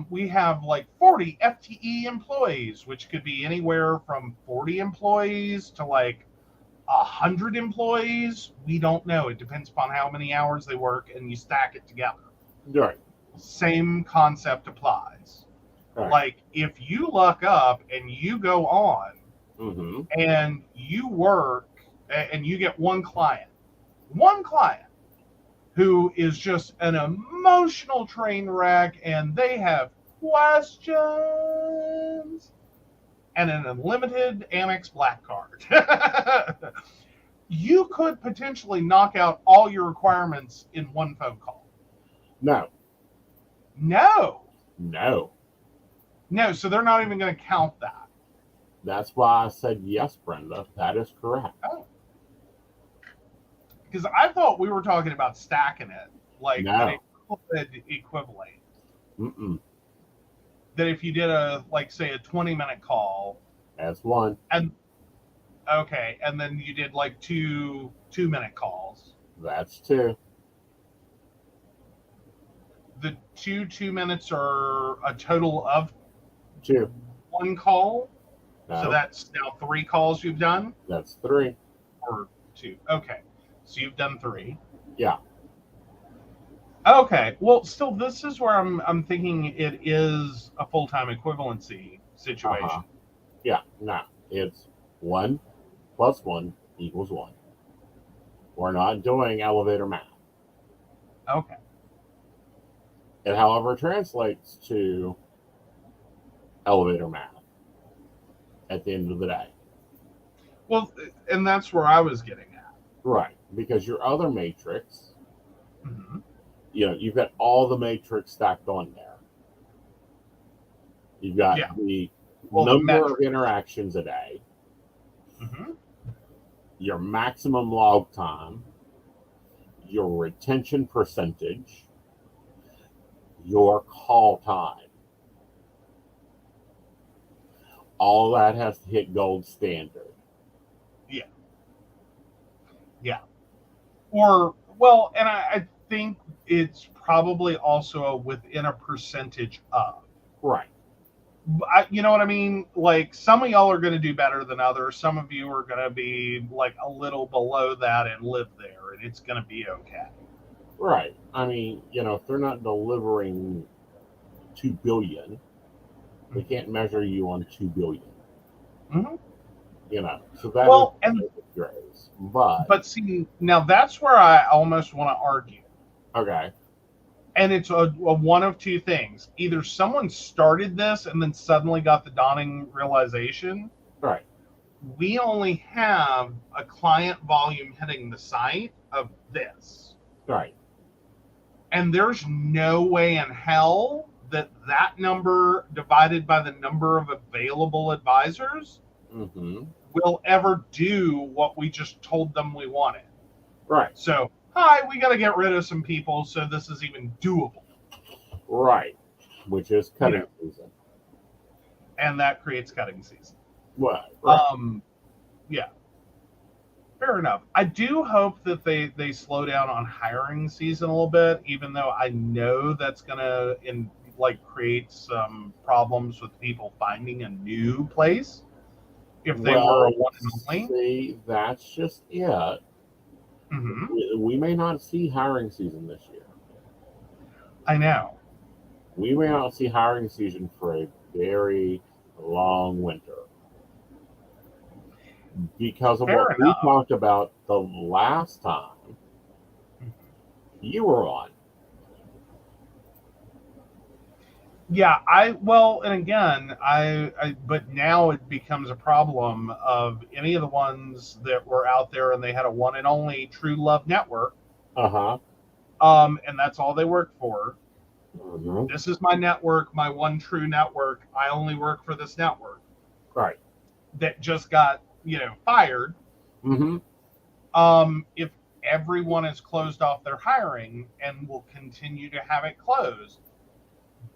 We have like 40 FTE employees, which could be anywhere from 40 employees to like 100 employees. We don't know. It depends upon how many hours they work, and you stack it together. Right. Same concept applies. Right. Like if you luck up and you go on Mm-hmm. and you work and you get one client who is just an emotional train wreck and they have questions and an unlimited Amex Black Card. You could potentially knock out all your requirements in one phone call. No. So they're not even going to count that. That's why I said yes, Brenda. That is correct. Oh. Because I thought we were talking about stacking it, like No. that it could equivalent. Mm-mm. That if you did say a 20-minute call, That's one. and then you did like 2-minute calls. That's two. The 2 minutes are a total of Two. one call. No. So that's now 3 calls you've done, That's three. or 2. Okay, so you've done 3. Yeah. Okay, well, still, this is where I'm thinking it is a full-time equivalency situation. Uh-huh. Yeah. No. It's 1 plus 1 equals 1. We're not doing elevator math. Okay. It, however, translates to elevator math at the end of the day. Well, and that's where I was getting at. Right. Because your other matrix, Mm-hmm. You've got all the matrix stacked on there. You've got the number of interactions a day, Mm-hmm. your maximum log time, your retention percentage, your call time. All that has to hit gold standard. Yeah. Or, well, and I think it's probably also within a percentage of. Right. You know what I mean? Like, some of y'all are going to do better than others. Some of you are going to be like a little below that and live there, and it's going to be okay. Right. I mean, if they're not delivering 2 billion, they can't measure you on 2 billion. Mm-hmm. So that is grace. But see, now that's where I almost want to argue. Okay. And it's a one of two things. Either someone started this and then suddenly got the dawning realization. Right. We only have a client volume hitting the site of this. Right. And there's no way in hell that number divided by the number of available advisors Mm-hmm. will ever do what we just told them we wanted. Right. So, we got to get rid of some people so this is even doable. Right. Which is cutting season. And that creates cutting season. Well, right. Yeah. Fair enough. I do hope that they slow down on hiring season a little bit, even though I know that's going to create some problems with people finding a new place. If they were a one and only. See, that's just it. Mm-hmm. We may not see hiring season this year. I know. We may not see hiring season for a very long winter. Because of what we talked about the last time you were on. Yeah, and again, but now it becomes a problem of any of the ones that were out there and they had a one and only True Love Network. Uh-huh. And that's all they worked for. Mm-hmm. This is my network, my one true network. I only work for this network. Right. That just got, fired. Mm-hmm. If everyone has closed off their hiring and will continue to have it closed,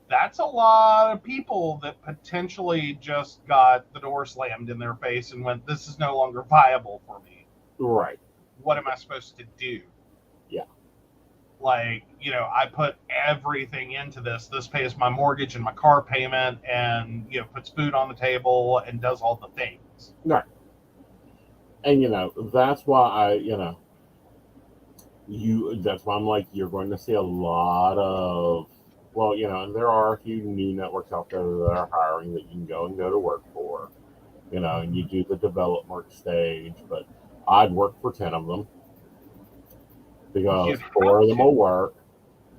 that's a lot of people that potentially just got the door slammed in their face and went, this is no longer viable for me. Right. What am I supposed to do? Yeah. Like, I put everything into this. This pays my mortgage and my car payment and, puts food on the table and does all the things. Right. And, that's why that's why I'm like, you're going to see a lot of, well, and there are a few new networks out there that are hiring that you can go to work for, and you do the development stage, but I'd work for 10 of them because 4 of them will work,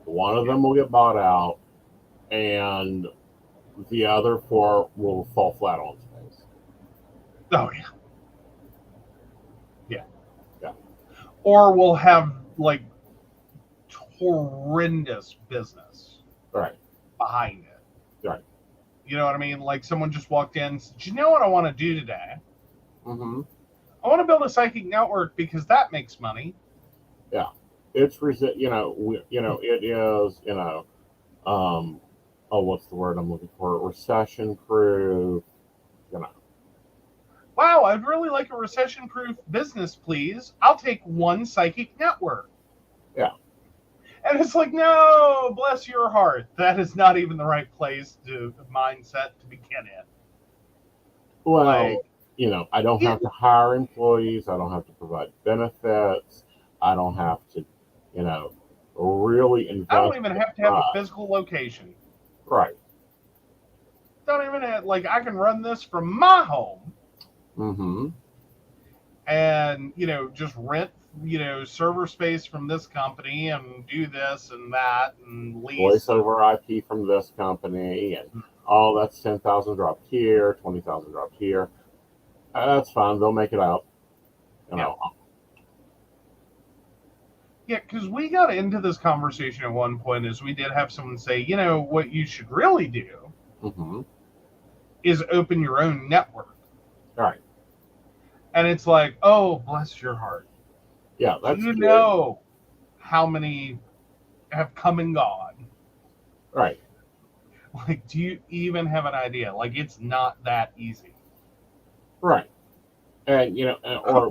1 of them will get bought out, and the other 4 will fall flat on its face. Oh, yeah. Yeah. Yeah. Or we'll have, like, horrendous business behind it. Right. You know what I mean? Like, someone just walked in and said, you know what I want to do today? Mm-hmm. I want to build a psychic network because that makes money. Yeah. It's, it is, what's the word I'm looking for? Recession proof, Wow, I'd really like a recession proof business, please. I'll take 1 psychic network. Yeah. And it's like, no, bless your heart. That is not even the right place mindset to begin in. Well, I don't have to hire employees. I don't have to provide benefits. I don't have to, really invest. I don't even have to have a physical location. Right. Don't even have, I can run this from my home. Mm-hmm. And, just rent, server space from this company and do this and that and lease. Voice over IP from this company. And, that's 10,000 dropped here, 20,000 dropped here. That's fine. They'll make it out. Yeah, because we got into this conversation at one point as we did have someone say, what you should really do is open your own network. Right. And it's like, oh, bless your heart. Yeah, that's you know how many have come and gone. Right. Like, do you even have an idea? Like, it's not that easy. Right. And, or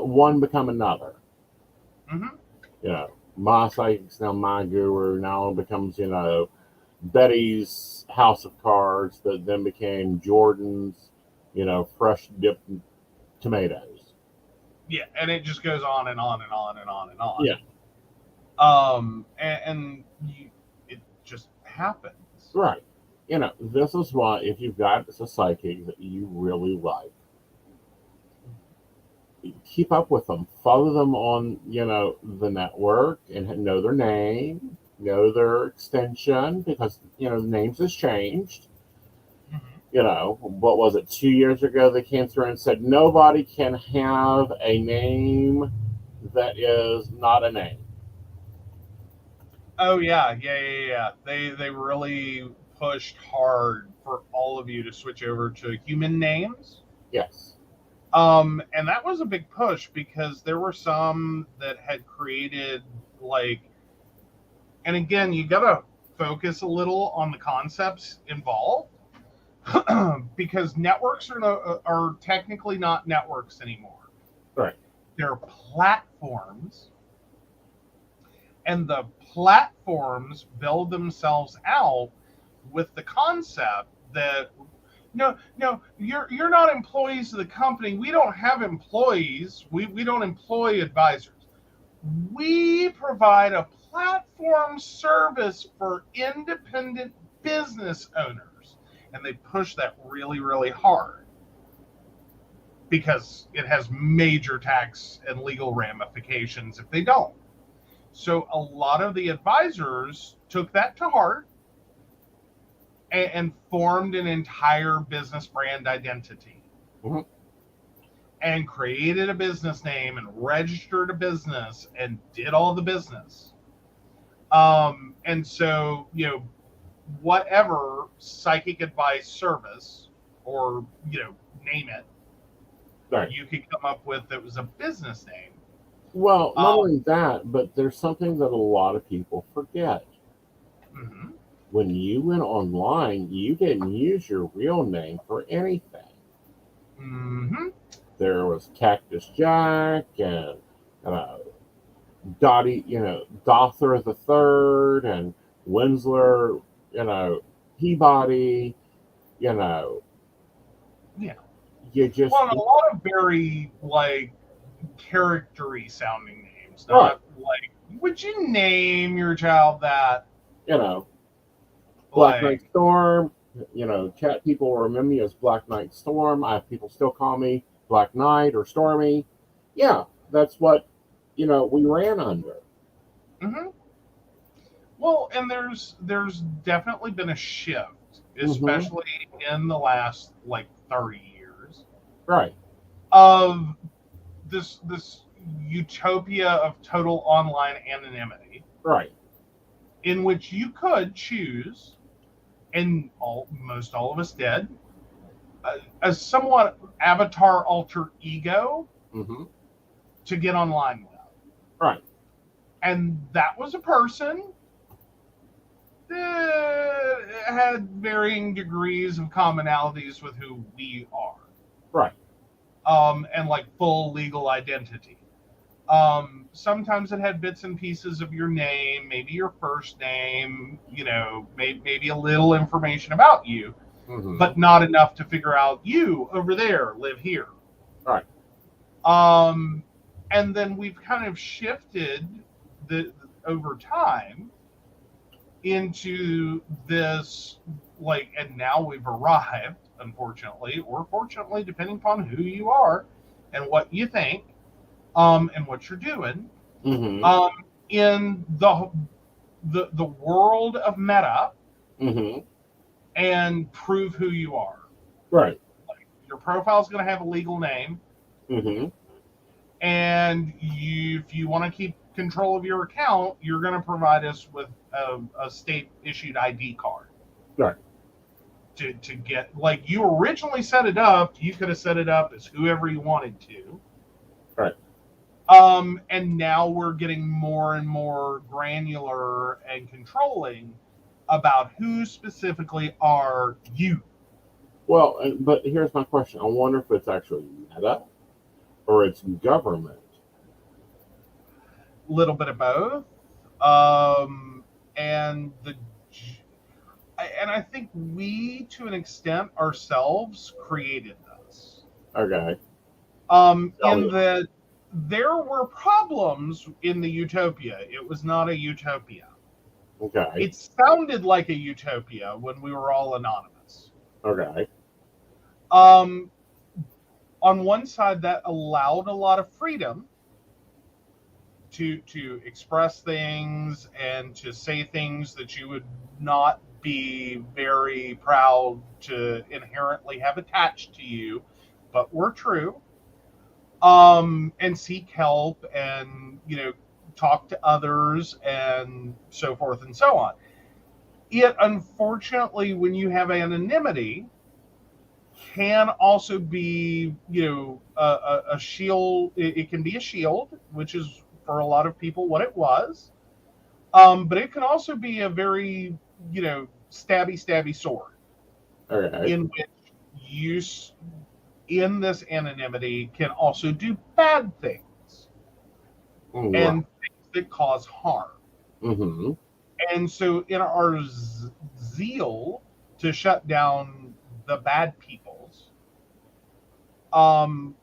one become another. Mm-hmm. My psychic's now my guru. Now it becomes, Betty's House of Cards that then became Jordan's, fresh dipped tomatoes. Yeah, and it just goes on and on and on and on and on. Yeah. It just happens. Right. This is why if you've got a psychic that you really like, keep up with them. Follow them on, the network and know their name, know their extension, because, the names has changed. What was it? 2 years ago, they came through and said, nobody can have a name that is not a name. Oh, yeah. They really pushed hard for all of you to switch over to human names. Yes. And that was a big push because there were some that had created, and again, you got to focus a little on the concepts involved. Because networks are technically not networks anymore. Right. They're platforms. And the platforms build themselves out with the concept that no, you're not employees of the company. We don't have employees. We don't employ advisors. We provide a platform service for independent business owners. And they push that really, really hard because it has major tax and legal ramifications if they don't. So a lot of the advisors took that to heart and formed an entire business brand identity. Mm-hmm. And created a business name and registered a business and did all the business. And so, whatever psychic advice service or name it, right, you could come up with that was a business name. Well, not Um, only that, but there's something that a lot of people forget. mhm. When you went online, you didn't use your real name for anything. Mhm. There was Cactus Jack and uh, Dottie, Dother the Third and Winsler, you know, Peabody, you know, Yeah. you just, Well, and a lot of very like charactery sounding names, right, not like would you name your child that? you know, Black Knight Like, Storm, chat people will remember me as Black Knight Storm. I have people still call me Black Knight or Stormy. Yeah, that's what, we ran under. mhm. Well, and there's definitely been a shift, Mm-hmm. especially in the last like 30 years, Right, of this utopia of total online anonymity, right, in which you could choose, and most all of us did, a somewhat avatar alter ego mm-hmm. to get online with. Right, And that was a person that had varying degrees of commonalities with who we are, right, and like full legal identity. Sometimes it had bits and pieces of your name, maybe your first name, maybe a little information about you, mm-hmm. but not enough to figure out you over there live here. Right, Um, and then we've kind of shifted the over time into this, like, and now we've arrived, unfortunately or fortunately, depending upon who you are and what you think, and what you're doing, mm-hmm. um, in the world of meta, Mm-hmm. and prove who you are. Right, Your profile is going to have a legal name, mm-hmm. and if you want to keep control of your account, you're going to provide us with a state issued ID card Right, to get, like, you originally set it up. You could have set it up as whoever you wanted to. right, And now we're getting more and more granular and controlling about who specifically are you. well, but here's my question. I wonder if it's actually meta or it's government. A little bit of both. Um, and the and I think we, to an extent, ourselves created this. Okay, tell In me. that there were problems in the utopia. It was not a utopia. Okay, It sounded like a utopia when we were all anonymous. okay, Um, on one side, that allowed a lot of freedom to express things and to say things that you would not be very proud to inherently have attached to you, but were true. And seek help, and talk to others, and so forth and so on. It, unfortunately, when you have anonymity, can also be, a shield. It can be a shield, which is for a lot of people what it was. But it can also be a very, stabby, stabby sword, okay. in which use in this anonymity can also do bad things, Right. and things that cause harm. Mm-hmm. And so, in our zeal to shut down the bad peoples, um,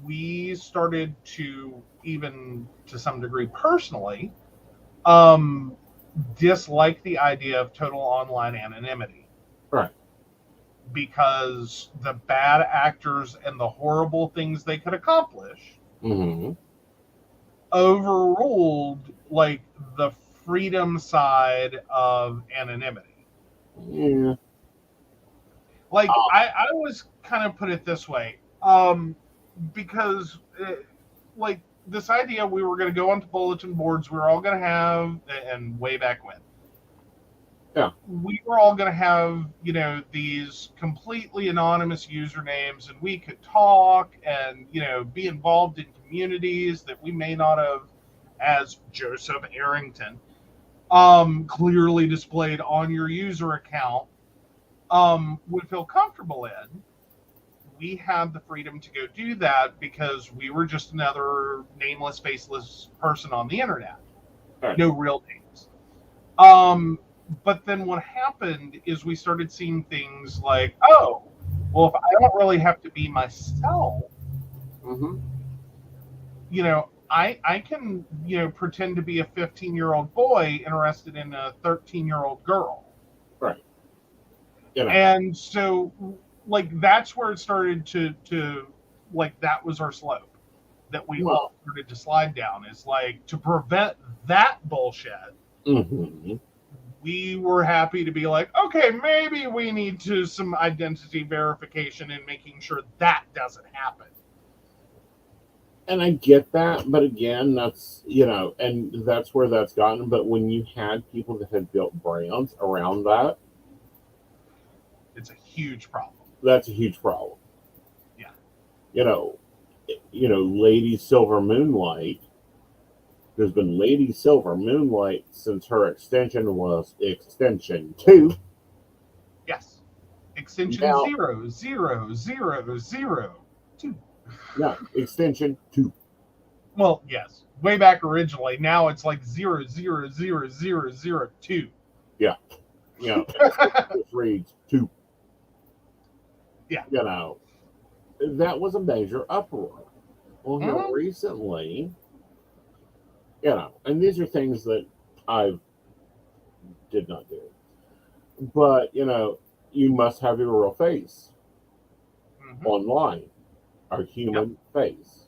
we started to, even to some degree personally, um, dislike the idea of total online anonymity, Right. because the bad actors and the horrible things they could accomplish Mm-hmm. overruled, like, the freedom side of anonymity. Yeah. Like, I always kind of put it this way, because like, this idea we were going to go onto bulletin boards, we were all going to have, and way back when, Yeah. We were all going to have, these completely anonymous usernames, and we could talk and, be involved in communities that we may not have, as Joseph Arrington, clearly displayed on your user account, would feel comfortable in. We had the freedom to go do that because we were just another nameless, faceless person on the internet. Right. No real names. But then what happened is we started seeing things like, oh, well, if I don't really have to be myself, Mm-hmm. I can, pretend to be a 15-year-old boy interested in a 13-year-old girl. Right. And so, like, that's where it started to like, that was our slope that we all started to slide down. Is like, to prevent that bullshit. Mm-hmm. We were happy to be like, okay, maybe we need to some identity verification and making sure that doesn't happen. And I get that, but again, that's, and that's where that's gotten. But when you had people that had built brands around that, it's a huge problem. That's a huge problem. Yeah. Lady Silver Moonlight. There's been Lady Silver Moonlight since her extension was Extension 2. Yes. Extension Now, 00002. No, Extension 2. Well, yes. Way back originally. Now it's like 0000002. Yeah. It reads 2. Yeah. That was a major uproar. Well, here recently, and these are things that I did not do. But, you must have your real face online, our human face.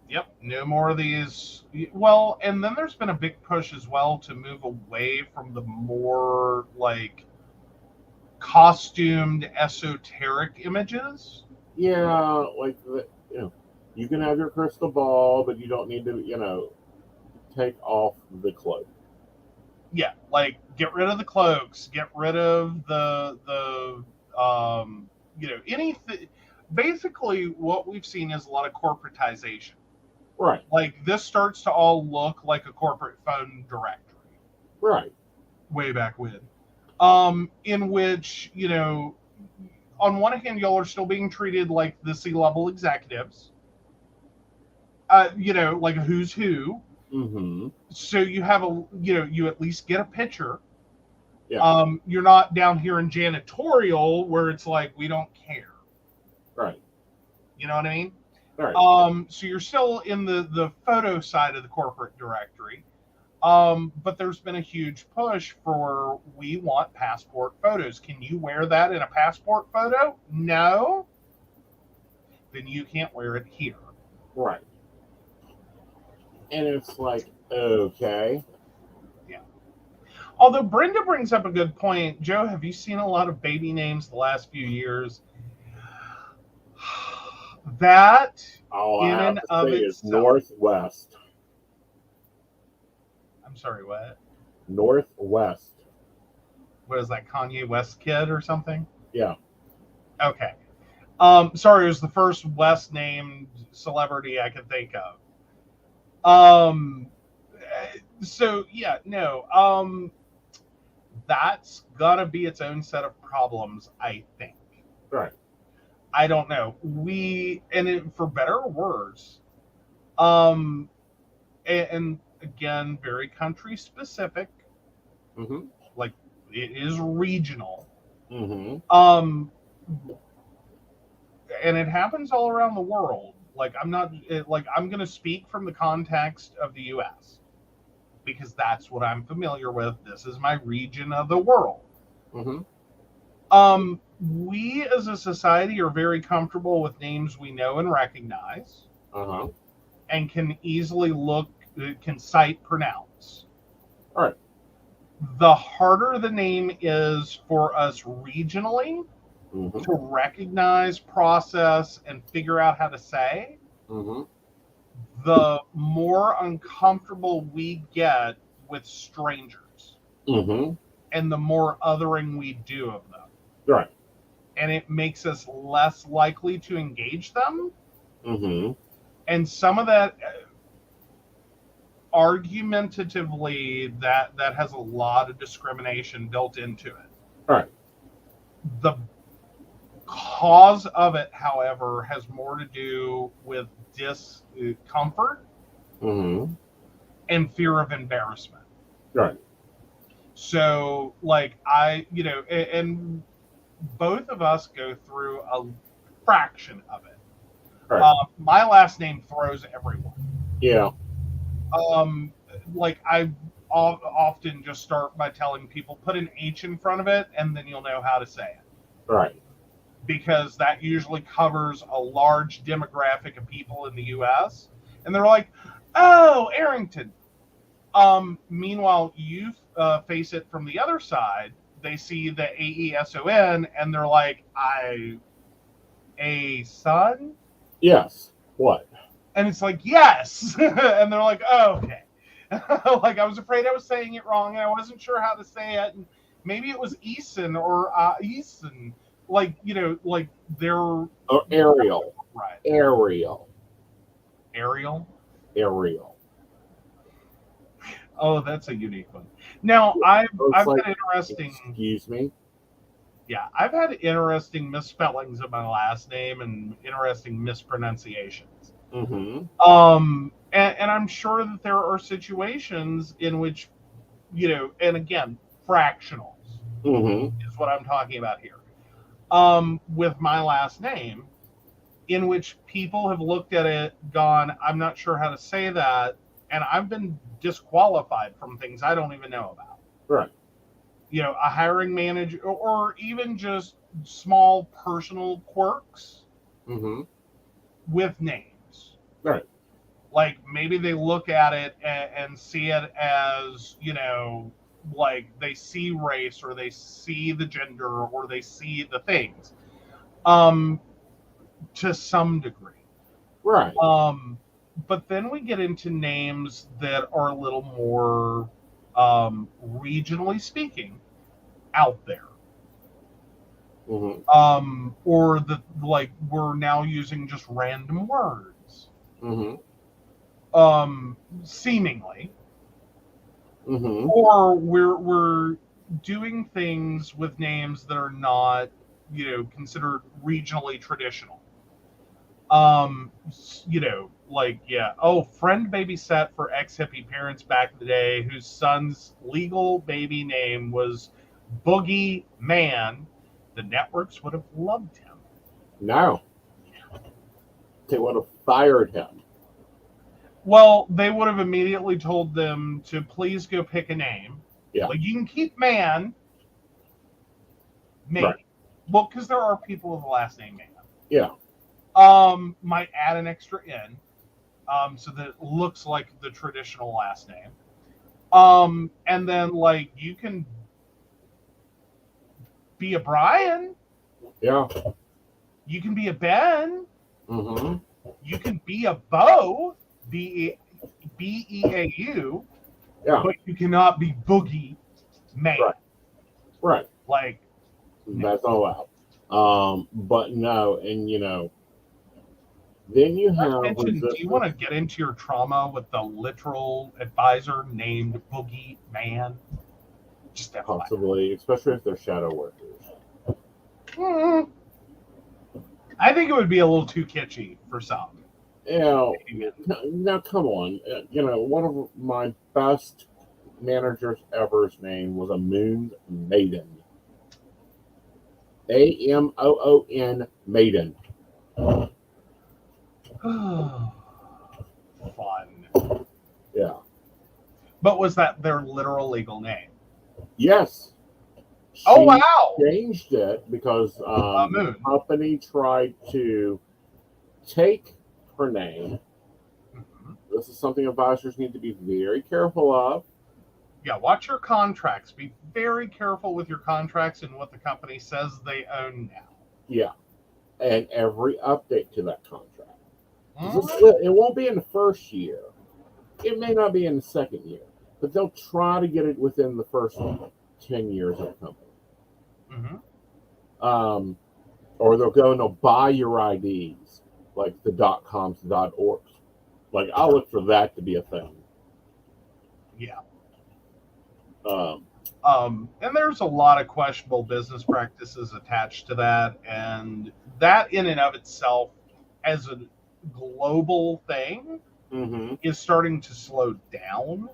Yep, no more of these. Well, and then there's been a big push as well to move away from the more, like, costumed, esoteric images. Yeah, like, you can have your crystal ball, but you don't need to, take off the cloak. Yeah, like, get rid of the cloaks, get rid of the anything. Basically, what we've seen is a lot of corporatization. Right. Like, this starts to all look like a corporate phone directory. Right. Way back when. In which, on one hand, y'all are still being treated like the C-level executives. Like a who's who. Mm-hmm. So you have you at least get a picture. Yeah. You're not down here in janitorial where it's like, we don't care. Right. You know what I mean? Right. So you're still in the photo side of the corporate directory. But there's been a huge push for, we want passport photos. Can you wear that in a passport photo? No. Then you can't wear it here. Right. And it's like, okay. Yeah. Although Brenda brings up a good point. Joe, have you seen a lot of baby names the last few years? That All in I have and to of say is itself. Northwest. I'm sorry, what? Northwest. What is that, Kanye West kid or something? Yeah. Okay. Sorry, it was the first West named celebrity I could think of. So yeah, no. That's gonna be its own set of problems, I think. Right. I don't know. For better or worse, and again, very country specific. Mm-hmm. Like, it is regional. Mm-hmm. And it happens all around the world. Like, I'm going to speak from the context of the U.S. because that's what I'm familiar with. This is my region of the world. Mm-hmm. We as a society are very comfortable with names we know and recognize, and can easily can sight pronounce. All right. The harder the name is for us regionally to recognize, process, and figure out how to say, the more uncomfortable we get with strangers. and the more othering we do of them. Right. And it makes us less likely to engage them. Mm-hmm. And some of that, argumentatively, that has a lot of discrimination built into it. Right. The cause of it, however, has more to do with discomfort Mm-hmm. and fear of embarrassment. Right. So, like, and both of us go through a fraction of it. Right. My last name throws everyone. Yeah. Like, I often just start by telling people, put an H in front of it, and then you'll know how to say it. Right. Because that usually covers a large demographic of people in the U.S. And they're like, oh, Arrington. Meanwhile, you face it from the other side. They see the Aeson, and they're like, a son? Yes. What? And it's like, yes. And they're like, oh, okay. Like, I was afraid I was saying it wrong, and I wasn't sure how to say it. And maybe it was Aeson or Aeson. Like, like they're... Oh, Ariel. Right. Ariel. Ariel? Ariel. Oh, that's a unique one. Now, I've like, had interesting... Excuse me? Yeah, I've had interesting misspellings of my last name and interesting mispronunciations. Mm-hmm. And I'm sure that there are situations in which, and again, fractionals is what I'm talking about here. With my last name, in which people have looked at it, gone, I'm not sure how to say that, and I've been disqualified from things I don't even know about. Right. A hiring manager, or even just small personal quirks with names. Right. Like, maybe they look at it and see it as, like they see race, or they see the gender, or they see the things, to some degree. Right. But then we get into names that are a little more, regionally speaking, out there. Or we're now using just random words. Seemingly. Or we're doing things with names that are not, considered regionally traditional. Friend babysat for ex-hippie parents back in the day whose son's legal baby name was Boogie Man. The networks would have loved him. No. They would have fired him. Well, they would have immediately told them to please go pick a name. Yeah. Like, you can keep Man. Maybe. Right. Well, because there are people with the last name Man. Yeah. Might add an extra N, so that it looks like the traditional last name. And then, like, you can be a Brian. Yeah. You can be a Ben. You can be a Bo. Beau. Yeah. But you cannot be Boogie Man. Right. Like, that's all out. But no, and then you have. Do you want to get into your trauma with the literal advisor named Boogie Man? Just possibly, especially if they're shadow workers. I think it would be a little too kitschy for some. Now come on. One of my best managers ever's name was a Moon Maiden. Amoon Maiden. Fun. Yeah. But was that their literal legal name? Yes. Oh, wow. Changed it because the company tried to take her name. This is something advisors need to be very careful of. Yeah, watch your contracts. Be very careful with your contracts and what the company says they own now. Yeah. And every update to that contract. It won't be in the first year. It may not be in the second year. But they'll try to get it within the first 10 years of a company. Mm-hmm. Or they'll go and they'll buy your IDs, like the .coms, .orgs. Like, I'll look for that to be a thing. Yeah. Um, And there's a lot of questionable business practices attached to that, and that in and of itself, as a global thing, mm-hmm. is starting to slow down.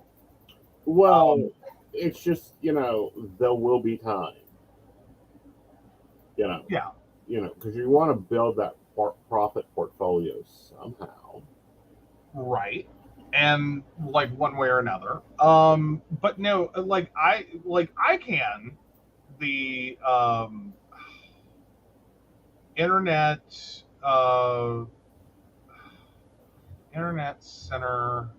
Well, it's just, there will be time. You know, Yeah, because you want to build that profit portfolio somehow. right. And like one way or another. But no, like I can the internet uh internet center.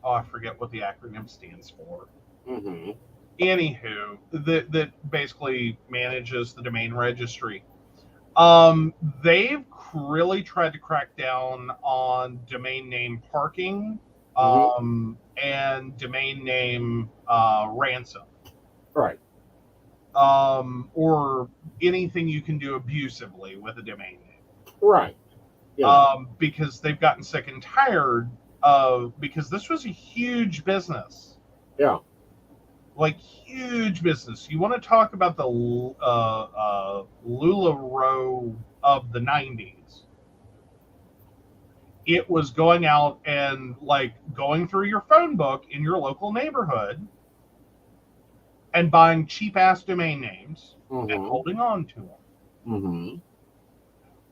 Oh, I forget what the acronym stands for. Mm-hmm. Anywho, that basically manages the domain registry. They've really tried to crack down on domain name parking, Mm-hmm. and domain name ransom, Right. or anything you can do abusively with a domain name. Right. Because they've gotten sick and tired of, because this was a huge business. Yeah. Like, huge business. You want to talk about the LuLaRoe of the 90s. It was going out and like going through your phone book in your local neighborhood and buying cheap ass domain names and Mm-hmm. holding on to them. Mm-hmm.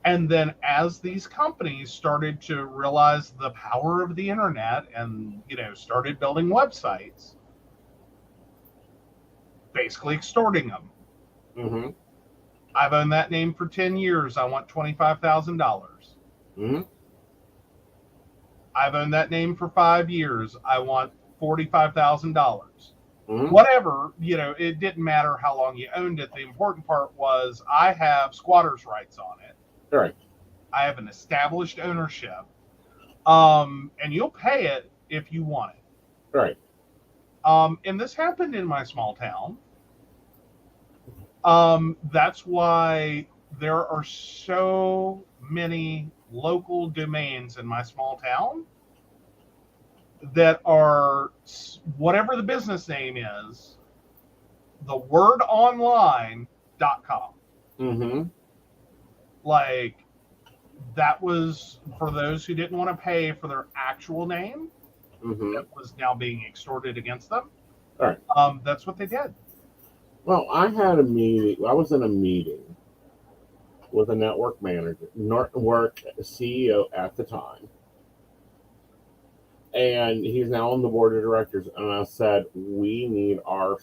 And then as these companies started to realize the power of the internet and, started building websites, basically extorting them. Mm-hmm. I've owned that name for 10 years. I want $25,000. Mm-hmm. I've owned that name for 5 years. I want $45,000. Mm-hmm. Whatever, it didn't matter how long you owned it. The important part was I have squatters' rights on it. Right. I have an established ownership. And you'll pay it if you want it. Right. And this happened in my small town. That's why there are so many local domains in my small town that are, whatever the business name is, thewordonline.com. Mm-hmm. Like, that was for those who didn't want to pay for their actual name Mm-hmm. that was now being extorted against them. Right. That's what they did. Well, I had a meeting. I was in a meeting with a network manager, network CEO at the time, and he's now on the board of directors. And I said, we need our,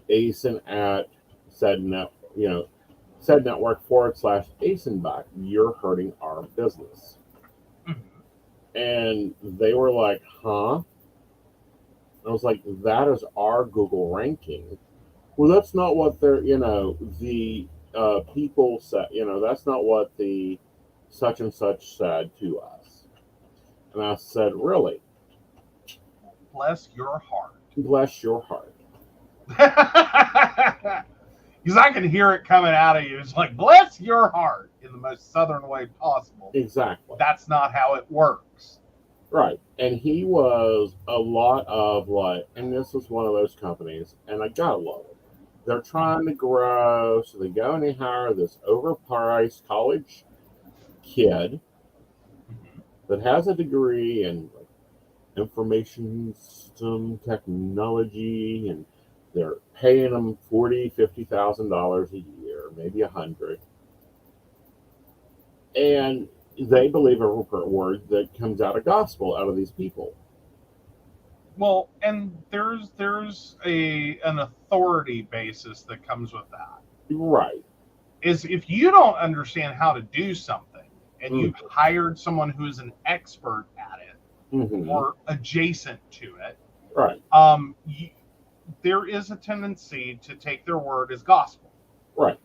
Aeson at said net, said network / Aeson back. You're hurting our business. Mm-hmm. And they were like, huh? I was like, that is our Google ranking. Well, that's not what they're, the people said, that's not what the such and such said to us. And I said, really? Bless your heart. Bless your heart. Because I can hear it coming out of you. It's like, bless your heart, in the most southern way possible. Exactly. That's not how it works. Right. And he was a lot of like, and this was one of those companies, and I gotta love it. They're trying to grow, so they go and they hire this overpriced college kid that has a degree in like, information system technology, and they're paying them $40,000-$50,000 a year, maybe $100,000, and they believe every word that comes out of gospel out of these people. Well, and there's an authority basis that comes with that. Right. Is if you don't understand how to do something and you've Mm-hmm. hired someone who is an expert at it Mm-hmm. or adjacent to it, Right. there is a tendency to take their word as gospel. Right.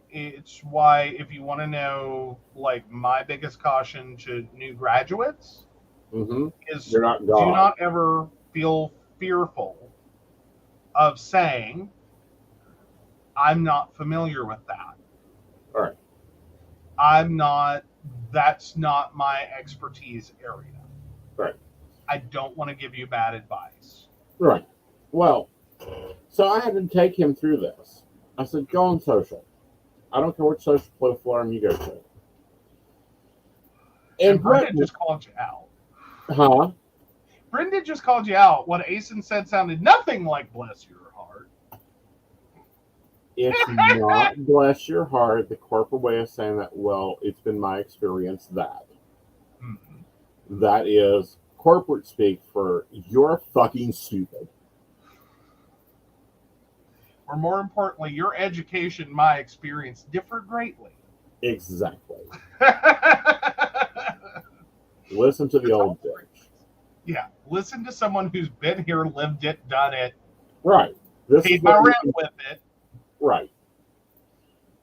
It's why, if you want to know, like, my biggest caution to new graduates Mm-hmm. is You're not do God. not ever feel fearful of saying, I'm not familiar with that. All right. That's not my expertise area. Right. I don't want to give you bad advice. Right. Well, so I had to take him through this. I said, go on social. I don't care which social platform you go to. And Brenda just called you out. Huh? Brenda just called you out. What Aeson said sounded nothing like bless your heart. It's not bless your heart, the corporate way of saying that, well, it's been my experience that. Mm-hmm. That is corporate speak for you're fucking stupid. Or more importantly, your education, my experience differ greatly. Exactly. Listen to the old bitch. Yeah, listen to someone who's been here, lived it, done it. Right. Paid my rent with it. Right.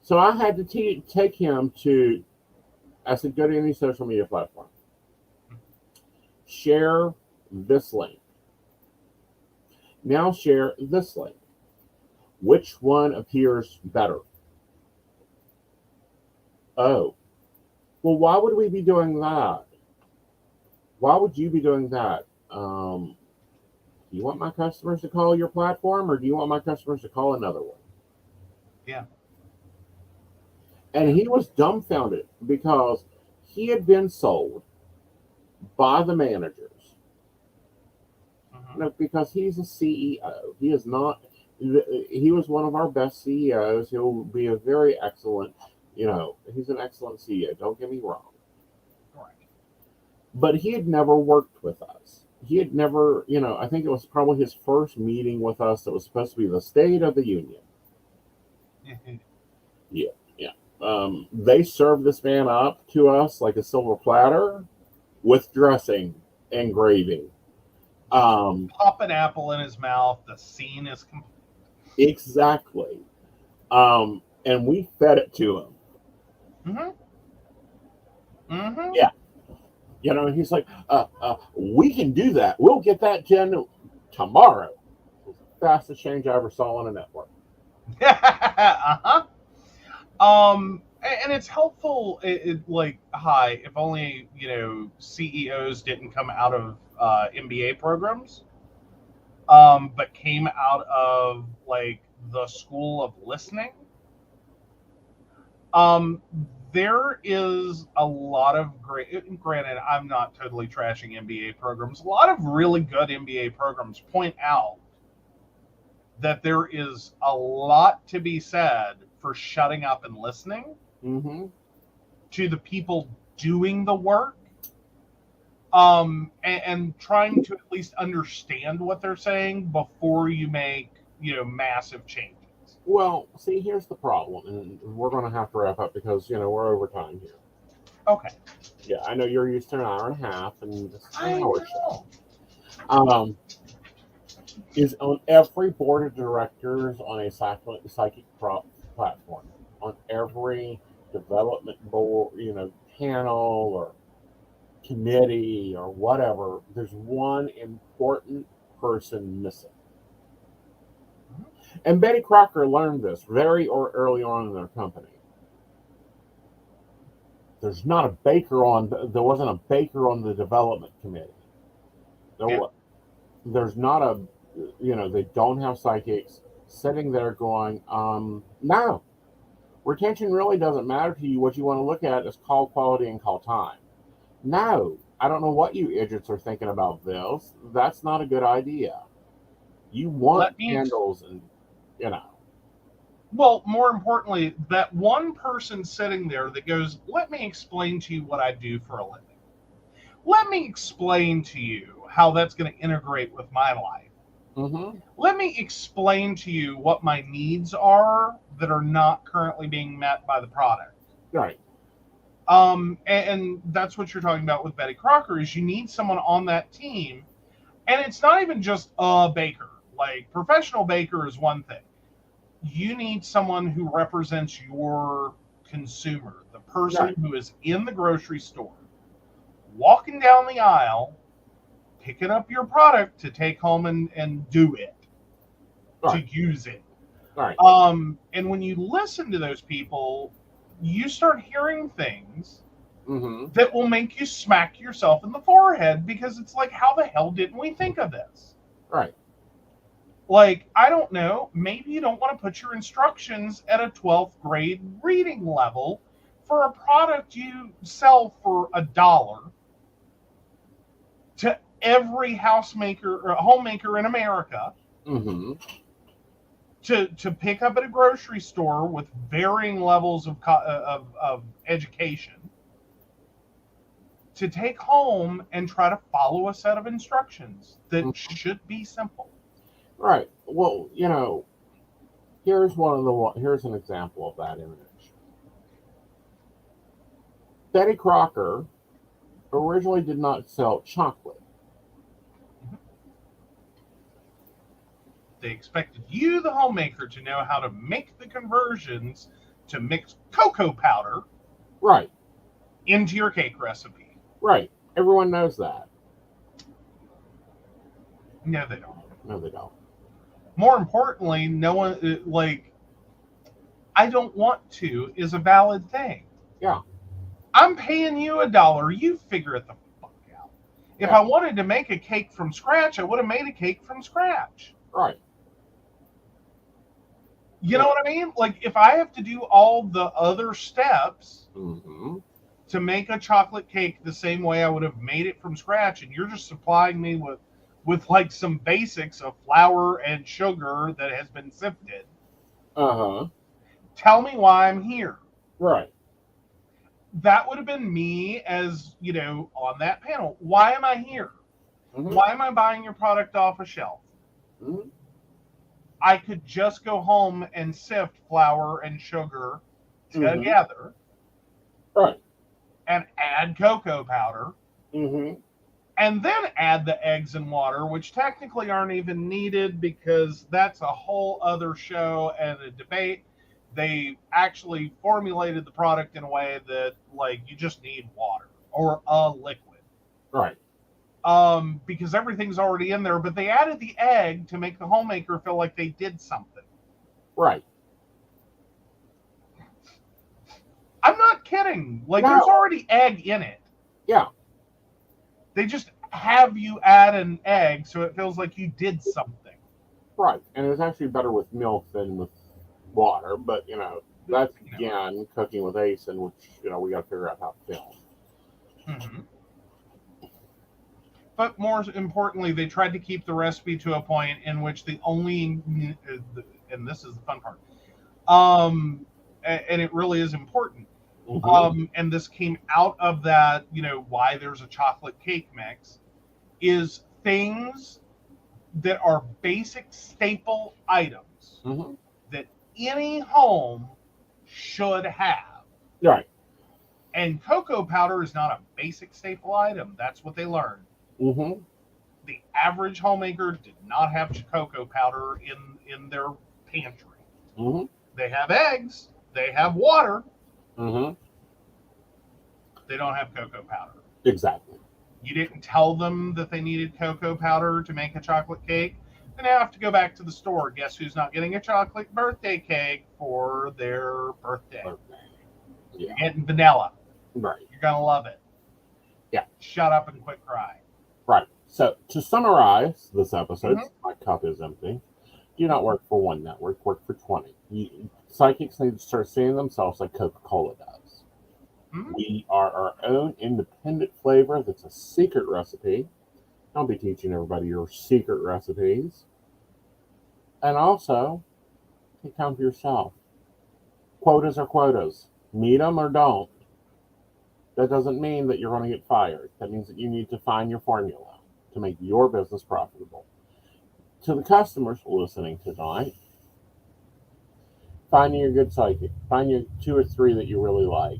So I had to take him to, I said, go to any social media platform. Share this link. Now share this link. Which one appears better? Oh. Well, why would we be doing that? Why would you be doing that? Do you want my customers to call your platform, or do you want my customers to call another one? Yeah. And he was dumbfounded because he had been sold by the managers. Mm-hmm. No, because he's a CEO. He is not. He was one of our best CEOs. He'll be a very excellent. He's an excellent CEO. Don't get me wrong. But he had never worked with us. He had never, I think it was probably his first meeting with us that was supposed to be the State of the Union. Mm-hmm. Yeah. They served this man up to us like a silver platter with dressing and gravy. Pop an apple in his mouth. The scene is complete. Exactly. And we fed it to him. Mm-hmm. Mm-hmm. Yeah. He's like, we can do that. We'll get that tomorrow. It was the fastest change I ever saw on a network. Uh-huh. And it's helpful, hi, if only, CEOs didn't come out of MBA programs, but came out of, the school of listening. There is a lot of granted, I'm not totally trashing MBA programs. A lot of really good MBA programs point out that there is a lot to be said for shutting up and listening to the people doing the work, and trying to at least understand what they're saying before you make, massive changes. Well, see, here's the problem, and we're going to have to wrap up because, we're over time here. Okay. Yeah, I know you're used to an hour and a half, and this is an hour show. Is on every board of directors on a psychic platform, on every development board, panel or committee or whatever, there's one important person missing. And Betty Crocker learned this very early on in their company. There wasn't a baker on the development committee. There's not they don't have psychics sitting there going, no, retention really doesn't matter to you. What you want to look at is call quality and call time. No, I don't know what you idiots are thinking about this. That's not a good idea. You want handles and, Well, more importantly, that one person sitting there that goes, let me explain to you what I do for a living. Let me explain to you how that's going to integrate with my life. Mm-hmm. Let me explain to you what my needs are that are not currently being met by the product. Right. And that's what you're talking about with Betty Crocker is you need someone on that team. And it's not even just a baker. Like, professional baker is one thing. You need someone who represents your consumer, the person who is in the grocery store, walking down the aisle, picking up your product to take home and do it, Right. to use it. Right. And when you listen to those people, you start hearing things that will make you smack yourself in the forehead, because it's like, how the hell didn't we think of this? Right. Like, I don't know, maybe you don't want to put your instructions at a 12th grade reading level for a product you sell for $1 to every housemaker or homemaker in America, to pick up at a grocery store with varying levels of education, to take home and try to follow a set of instructions that should be simple. Right. Well, here's an example of that image. Betty Crocker originally did not sell chocolate. They expected you, the homemaker, to know how to make the conversions to mix cocoa powder Right. into your cake recipe. Right. Everyone knows that. No, they don't. No, they don't. More importantly, no one, like, I don't want to is a valid thing. Yeah. I'm paying you $1. You figure it the fuck out. If I wanted to make a cake from scratch, I would have made a cake from scratch. Right. You know what I mean? Like, if I have to do all the other steps to make a chocolate cake the same way I would have made it from scratch, and you're just supplying me with like some basics of flour and sugar that has been sifted. Tell me why I'm here. Right. That would have been me as, on that panel. Why am I here? Why am I buying your product off a shelf? I could just go home and sift flour and sugar together. Right. And add cocoa powder. And then add the eggs and water, which technically aren't even needed, because that's a whole other show and a debate. They actually formulated the product in a way that, like, you just need water or a liquid. Right. Because everything's already in there, but they added the egg to make the homemaker feel like they did something. Right. I'm not kidding. Like, there's already egg in it. Yeah. They just have you add an egg so it feels like you did something. Right. And it's actually better with milk than with water, but that's again cooking with Aeson, which we got to figure out how to film. But more importantly, they tried to keep the recipe to a point in which the only, and this is the fun part, and it really is important, and this came out of that, why there's a chocolate cake mix, is things that are basic staple items that any home should have. Right. And cocoa powder is not a basic staple item. That's what they learned. The average homemaker did not have cocoa powder in their pantry. They have eggs. They have water. They don't have cocoa powder. Exactly. You didn't tell them that they needed cocoa powder to make a chocolate cake. They now have to go back to the store. Guess who's not getting a chocolate birthday cake for their birthday? Yeah. You're getting vanilla. Right. You're going to love it. Yeah. Shut up and quit crying. Right. So, to summarize this episode, my cup is empty. Do not work for one network, work for 20. Psychics need to start seeing themselves like Coca-Cola does. We are our own independent flavor that's a secret recipe. I'll be teaching everybody your secret recipes. And also, take time for yourself. Quotas are quotas. Meet them or don't. That doesn't mean that you're going to get fired. That means that you need to find your formula to make your business profitable. To the customers listening tonight, finding your good psychic. Find your 2 or 3 that you really like.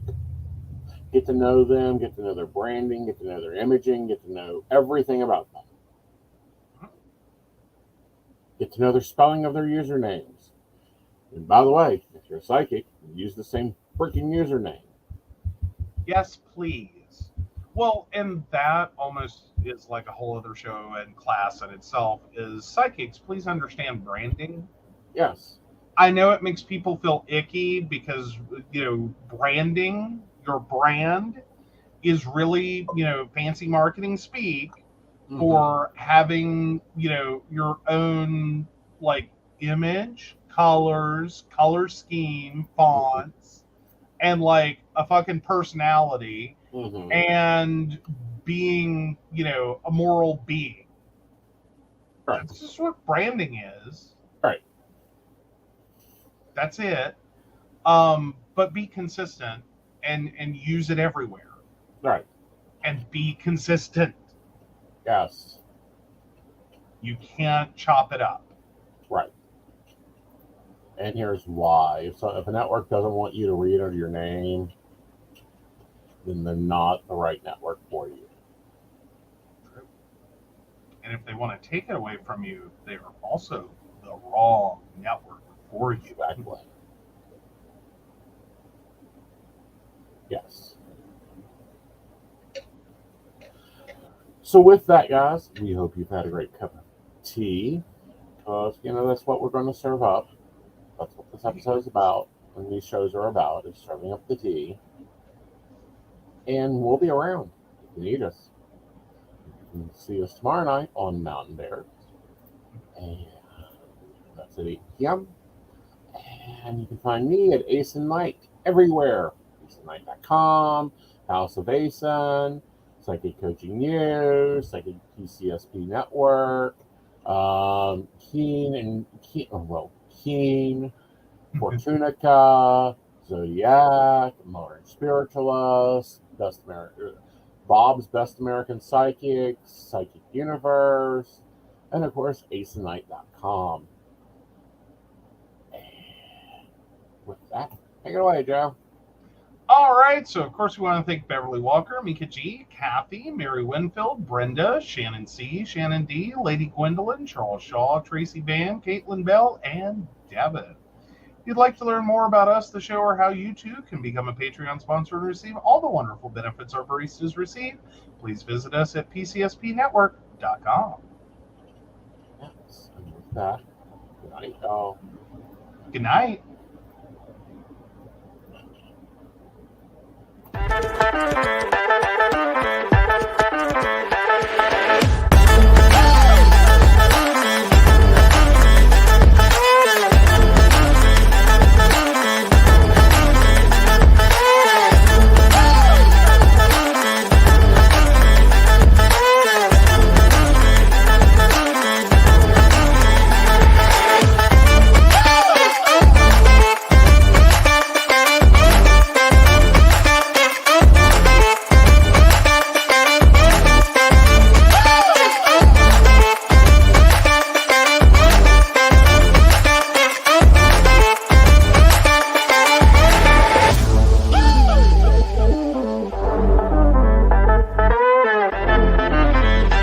Get to know them, get to know their branding, get to know their imaging, get to know everything about them. Get to know their spelling of their usernames. And by the way, if you're a psychic, use the same freaking username. Yes, please. Well, and that almost is like a whole other show and class in itself is psychics. Please understand branding. Yes. I know it makes people feel icky because, branding, your brand is really, fancy marketing speak Mm-hmm. for having, your own like image, colors, color scheme, Mm-hmm. fonts, and like a fucking personality Mm-hmm. and being, a moral being. Right. That's just what branding is. Right. That's it. But be consistent and use it everywhere Right. and be consistent. Yes. You can't chop it up. Right. And here's why. So if a network doesn't want you to read under your name, then they're not the right network for you. And if they want to take it away from you, they are also the wrong network for you. Exactly. Yes. So with that, guys, we hope you've had a great cup of tea. Because, that's what we're going to serve up. That's what this episode is about. And these shows are about, is serving up the tea. And we'll be around if you need us. You can see us tomorrow night on Mountain Bears. And that's at 8 p.m. And you can find me at Aeson Night everywhere. AesonNight.com, House of Aeson, Psychic Coaching News, Psychic PCSP Network, Keen, Fortunica, Zodiac, Modern Spiritualist, Bob's Best American Psychics, Psychic Universe, and of course, AesonNight.com. With that, take it away, Joe. All right. So, of course, we want to thank Beverly Walker, Mika G, Kathy, Mary Winfield, Brenda, Shannon C, Shannon D, Lady Gwendolyn, Charles Shaw, Tracy Vann, Caitlin Bell, and Devin. If you'd like to learn more about us, the show, or how you too can become a Patreon sponsor and receive all the wonderful benefits our baristas receive, please visit us at pcspnetwork.com. Yes, and with that, good night, y'all. Good night.